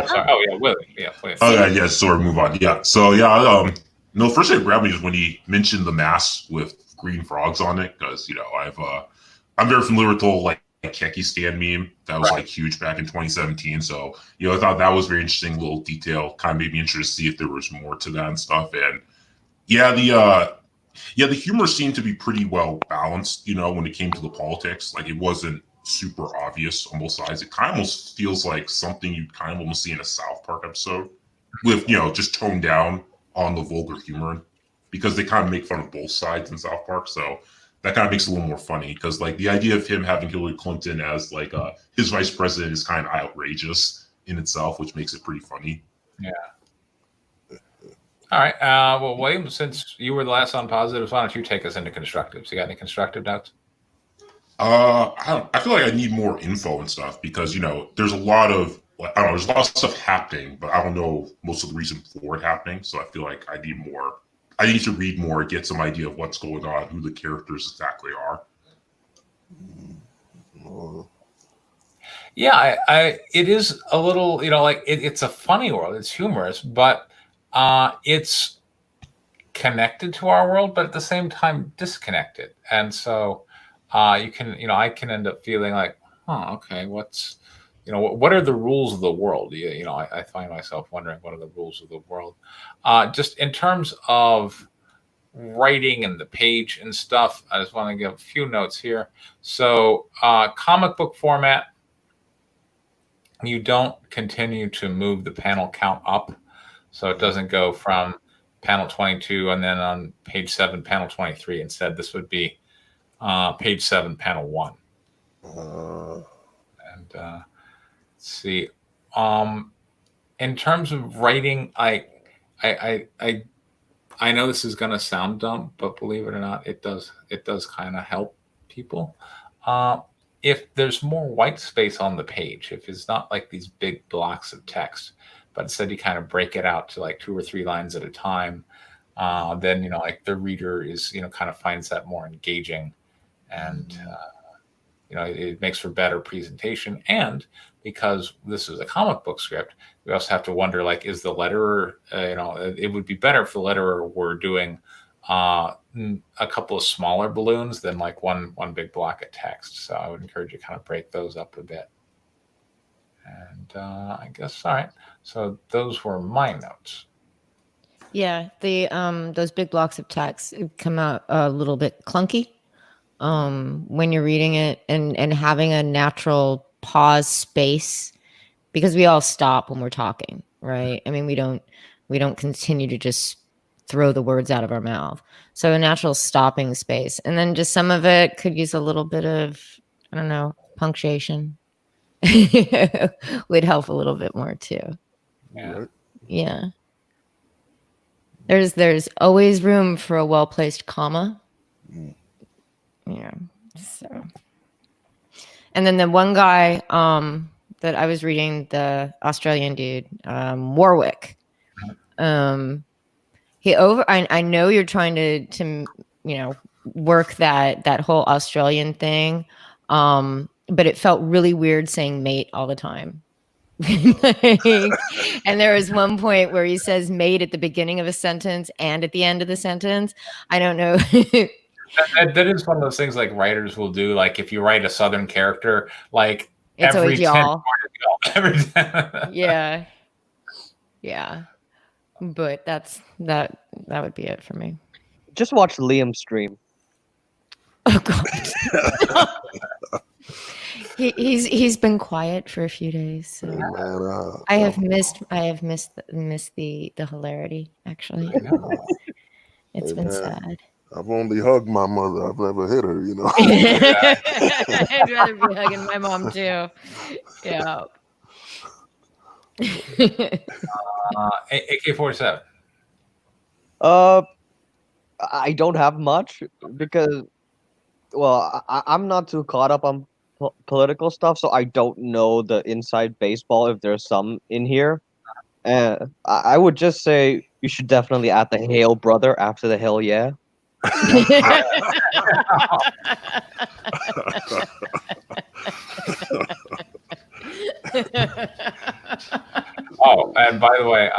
Willie. Yeah, please. Yeah. So move on. Yeah. So the first thing that grabbed me is when he mentioned the mask with green frogs on it, because I'm very familiar with the whole Keki stand meme that was huge back in 2017. So I thought that was very interesting little detail. Kind of made me interested to see if there was more to that and stuff. And the humor seemed to be pretty well balanced. When it came to the politics, it wasn't super obvious on both sides. It kind of almost feels like something you'd kind of almost see in a South Park episode with, just toned down on the vulgar humor, because they kind of make fun of both sides in South Park. So that kind of makes it a little more funny because like the idea of him having Hillary Clinton as like his vice president is kind of outrageous in itself, which makes it pretty funny. Yeah. All right. Well, William, since you were the last on positives, why don't you take us into constructives? You got any constructive notes? I feel like I need more info and stuff because there's a lot of I don't know, there's a lot of stuff happening, but I don't know most of the reason for it happening. So I feel like I need more. I need to read more, get some idea of what's going on, who the characters exactly are. Yeah, it is a little, like it's a funny world. It's humorous, but it's connected to our world, but at the same time disconnected. And so you can, I can end up feeling like, okay, what are the rules of the world? I find myself wondering, what are the rules of the world? Just in terms of writing and the page and stuff, I just want to give a few notes here. So comic book format, you don't continue to move the panel count up. So it doesn't go from panel 22 and then on page 7, panel 23. Instead, this would be page 7, panel 1. And let's see. In terms of writing, I know this is going to sound dumb, but believe it or not, it does kind of help people. If there's more white space on the page, if it's not like these big blocks of text, but instead you kind of break it out to like 2 or 3 lines at a time, then like the reader is kind of finds that more engaging, and it makes for better presentation. And because this is a comic book script, we also have to wonder, like, is the letterer, it would be better if the letterer were doing a couple of smaller balloons than like one big block of text. So I would encourage you to kind of break those up a bit. And I guess, all right. So those were my notes. Yeah, the those big blocks of text come out a little bit clunky when you're reading it, and having a natural pause space, because we all stop when we're talking, right? I mean, we don't continue to just throw the words out of our mouth. So a natural stopping space, and then just some of it could use a little bit of, I don't know, punctuation. Would help a little bit more too. Yeah. Yeah. There's always room for a well-placed comma. Yeah. So, and then the one guy that I was reading, the Australian dude, Warwick. I know you're trying to work that whole Australian thing, but it felt really weird saying mate all the time. And there was one point where he says mate at the beginning of a sentence and at the end of the sentence. I don't know. that is one of those things like writers will do. Like if you write a Southern character, like it's every always y'all. Every 10. Yeah. But that would be it for me. Just watch Liam stream. Oh God. He's been quiet for a few days. So. Hey, man, I have missed the hilarity, actually. It's been sad. I've only hugged my mother. I've never hit her, I'd rather be hugging my mom too. Yeah. AK-47. I don't have much because, well, I'm not too caught up on political stuff, so I don't know the inside baseball if there's some in here. And I would just say you should definitely add the hail brother after the hell yeah. Oh, and by the way,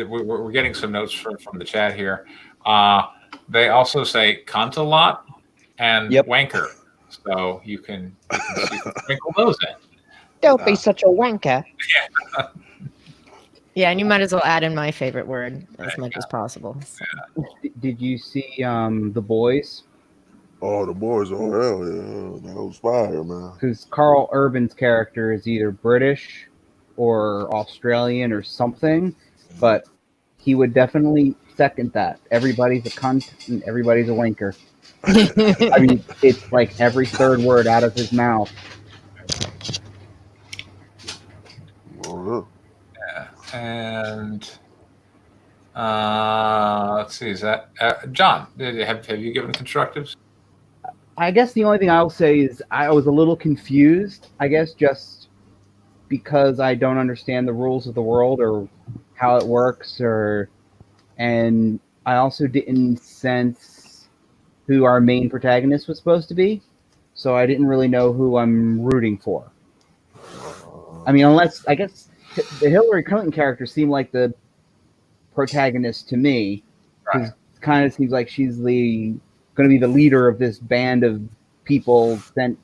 we're getting some notes from the chat here. They also say cunt a lot and wanker, so you can sprinkle those in. Don't be such a wanker. Yeah. Yeah, and you might as well add in my favorite word as much as possible. So. Did you see The Boys? Oh, The Boys! Oh hell yeah, that was fire, man. Because Carl Urban's character is either British or Australian or something, but he would definitely second that. Everybody's a cunt and everybody's a wanker. I mean, it's like every third word out of his mouth. Well, Yeah. And let's see, is that John? Have you given constructives? I guess the only thing I'll say is I was a little confused. I guess just because I don't understand the rules of the world or how it works, and I also didn't sense who our main protagonist was supposed to be, so I didn't really know who I'm rooting for. I mean, unless I guess the Hillary Clinton character seemed like the protagonist to me, because Right. it kind of seems like she's going to be the leader of this band of people sent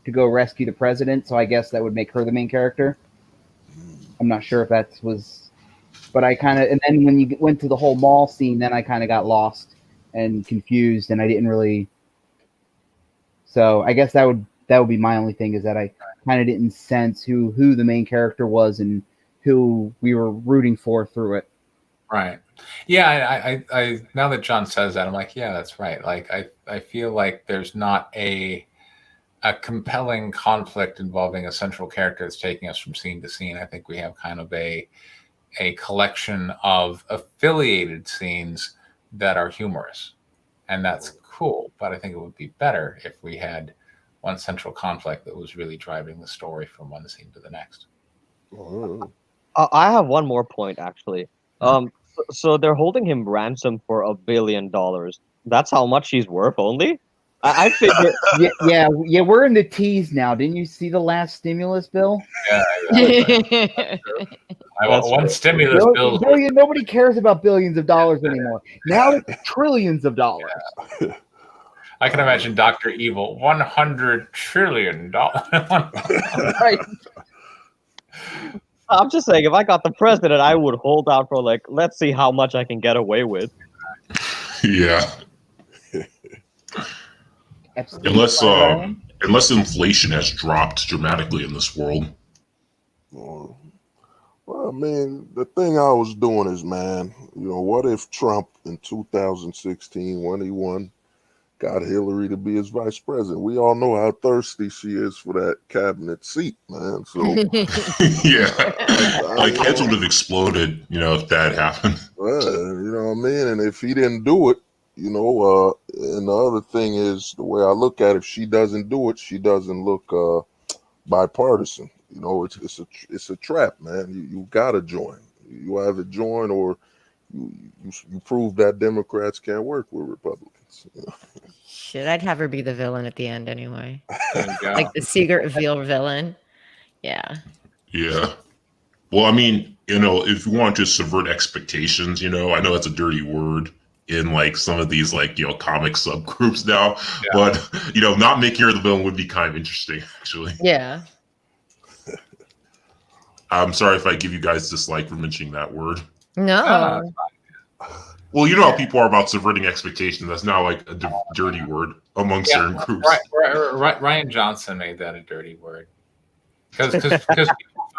to go rescue the president. So I guess that would make her the main character. I'm not sure if that was, but I kind of, and then when you went to the whole mall scene, then I kind of got lost and confused, and I didn't really. So I guess that would be my only thing, is that I kind of didn't sense who the main character was and who we were rooting for through it. Right. Yeah. I now that John says that, I'm like, yeah, that's right. Like, I feel like there's not a compelling conflict involving a central character that's taking us from scene to scene. I think we have kind of a collection of affiliated scenes that are humorous, and that's cool. But I think it would be better if we had one central conflict that was really driving the story from one scene to the next. I have one more point actually. So they're holding him ransom for $1 billion. That's how much he's worth only. I figure. Yeah. We're in the tease now. Didn't you see the last stimulus bill? Yeah. I want one stimulus bill. Nobody cares about billions of dollars anymore. Now it's trillions of dollars. Yeah. I can imagine Dr. Evil, $100 trillion. Right. I'm just saying, if I got the president, I would hold out for like, let's see how much I can get away with. Yeah. Unless inflation has dropped dramatically in this world. Well, I mean, the thing I was doing is, man, what if Trump in 2016, when he won, got Hillary to be his vice president? We all know how thirsty she is for that cabinet seat, man. So yeah, like heads would have exploded, if that happened. You know what I mean? And if he didn't do it, and the other thing is, the way I look at it, if she doesn't do it, she doesn't look bipartisan. It's a trap, man. You gotta join. You either join or you prove that Democrats can't work with Republicans. Shit, I'd have her be the villain at the end anyway. Like the secret reveal villain. Yeah. Yeah. Well, I mean, if you want to just subvert expectations, I know that's a dirty word in like some of these comic subgroups now, but not making her the villain would be kind of interesting, actually. Yeah. I'm sorry if I give you guys dislike for mentioning that word. No. Well, you know how people are about subverting expectations. That's now like a dirty word among certain groups. Right. Ryan Johnson made that a dirty word because people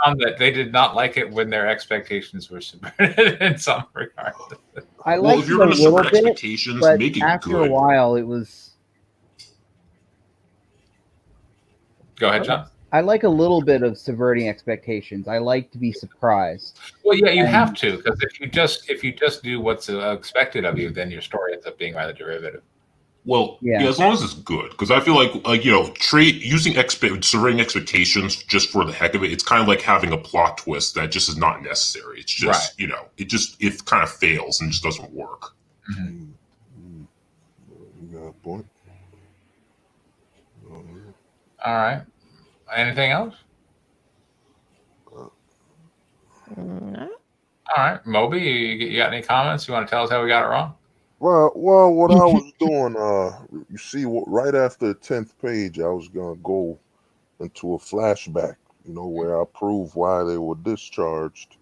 found that they did not like it when their expectations were subverted in some regard. I like if you're going to subvert expectations, make it after good. a while, it was. Go ahead, John. I like a little bit of subverting expectations. I like to be surprised. Well, yeah, you have to, because if you just do what's expected of you, then your story ends up being rather derivative. Well, yeah, as long as it's good, because I feel like subverting expectations just for the heck of it, it's kind of like having a plot twist that just is not necessary. It's just it kind of fails and just doesn't work. Mm-hmm. You got a point. All right. Anything else? No. All right, Moby, you got any comments? You want to tell us how we got it wrong? Well, what I was doing, you see, right after the 10th page, I was gonna go into a flashback, where I prove why they were discharged,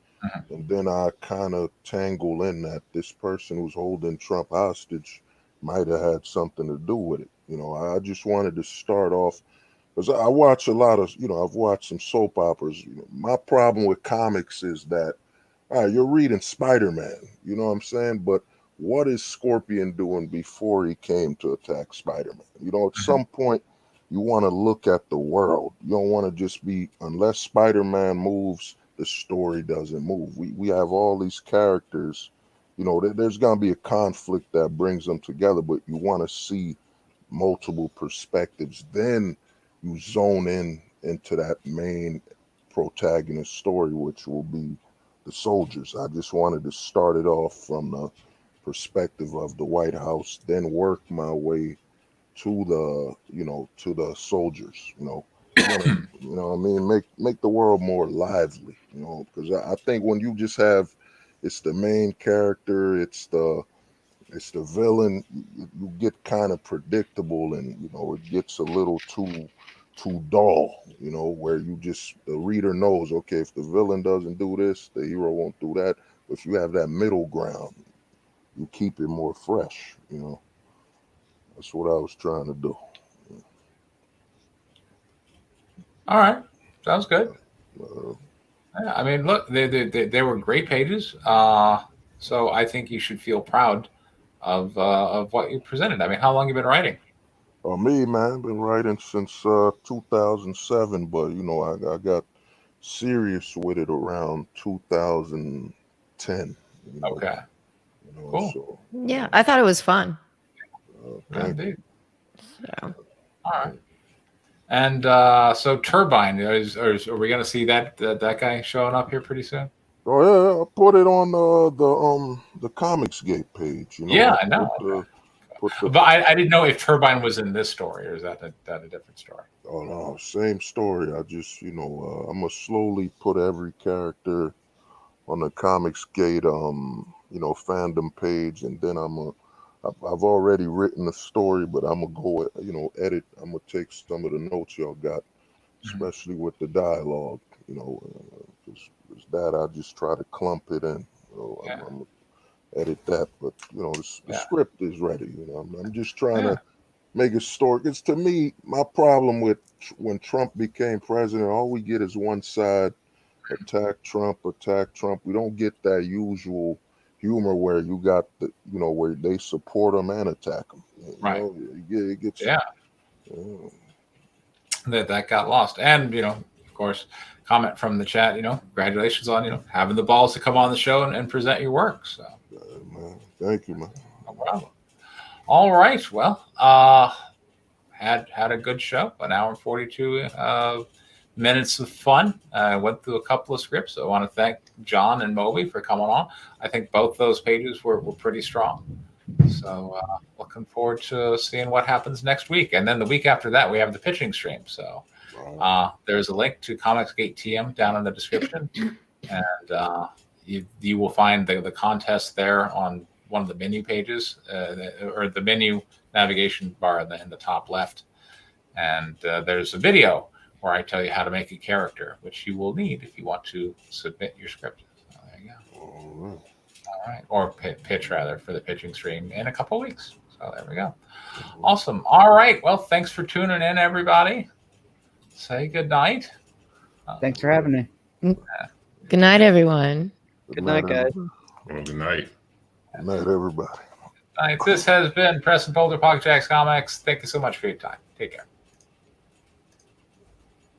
and then I kind of tangle in that this person who's holding Trump hostage might have had something to do with it. I just wanted to start off. Because I watch a lot of, I've watched some soap operas. My problem with comics is that, all right, you're reading Spider-Man, you know what I'm saying? But what is Scorpion doing before he came to attack Spider-Man? You know, at some point, you want to look at the world. You don't want to just be, unless Spider-Man moves, the story doesn't move. We have all these characters, you know, there's going to be a conflict that brings them together, but you want to see multiple perspectives. Then you zone into that main protagonist story, which will be the soldiers. I just wanted to start it off from the perspective of the White House, then work my way to the soldiers. You know, you know what I mean, make the world more lively. You know, because I think when you just have, it's the main character, it's the villain, you get kind of predictable, and you know it gets a little too dull. You know, where the reader knows, okay, if the villain doesn't do this, the hero won't do that. But if you have that middle ground, you keep it more fresh. You know, that's what I was trying to do. All right, sounds good. Uh, Yeah, I mean, look, they were great pages. So I think you should feel proud of what you presented. I mean, how long you been writing? Me, man, I've been writing since 2007, but you know, I got serious with it around 2010. You know, Okay, cool. So Yeah, I thought it was fun. thank you. Indeed. So All right. And so Turbine are we going to see that guy showing up here pretty soon? Oh yeah, I put it on the Comicsgate page. You know, Yeah, I know. Put the, But I didn't know if Turbine was in this story, or is that a different story? oh no, same story. I just, you know, I'm gonna slowly put every character on the Comicsgate you know, fandom page, and then I've already written the story, but I'm gonna go, you know, edit. I'm gonna take some of the notes y'all got, especially with the dialogue. You know, because that I just try to clump it in. So I'm gonna edit that, but you know, the script is ready. You know, I'm just trying to make a story. Because to me, my problem with when Trump became president, all we get is one side attack Trump. We don't get that usual humor where you got where they support him and attack him. Right. It gets that got lost. And you know, of course, comment from the chat. You know, congratulations on having the balls to come on the show and present your work. So, man, thank you, man. No problem. All right. Well, had a good show. An hour and 42 minutes of fun. I went through a couple of scripts. I want to thank John and Moby for coming on. I think both those pages were pretty strong. So looking forward to seeing what happens next week. And then the week after that, we have the pitching stream. So there's a link to Comicsgate TM down in the description. And you will find the contest there on one of the menu pages, or the menu navigation bar in the top left. And there's a video where I tell you how to make a character, which you will need if you want to submit your script. So there you go. All right. Or pitch, rather, for the pitching stream in a couple of weeks. So there we go. Awesome. All right. Well, thanks for tuning in, everybody. Say good night. Thanks for having me. Good night, everyone. Good night, guys. Well, good night. Good night, everybody. All right. This has been Press and Folder Pocket Jacks Comics. Thank you so much for your time. Take care.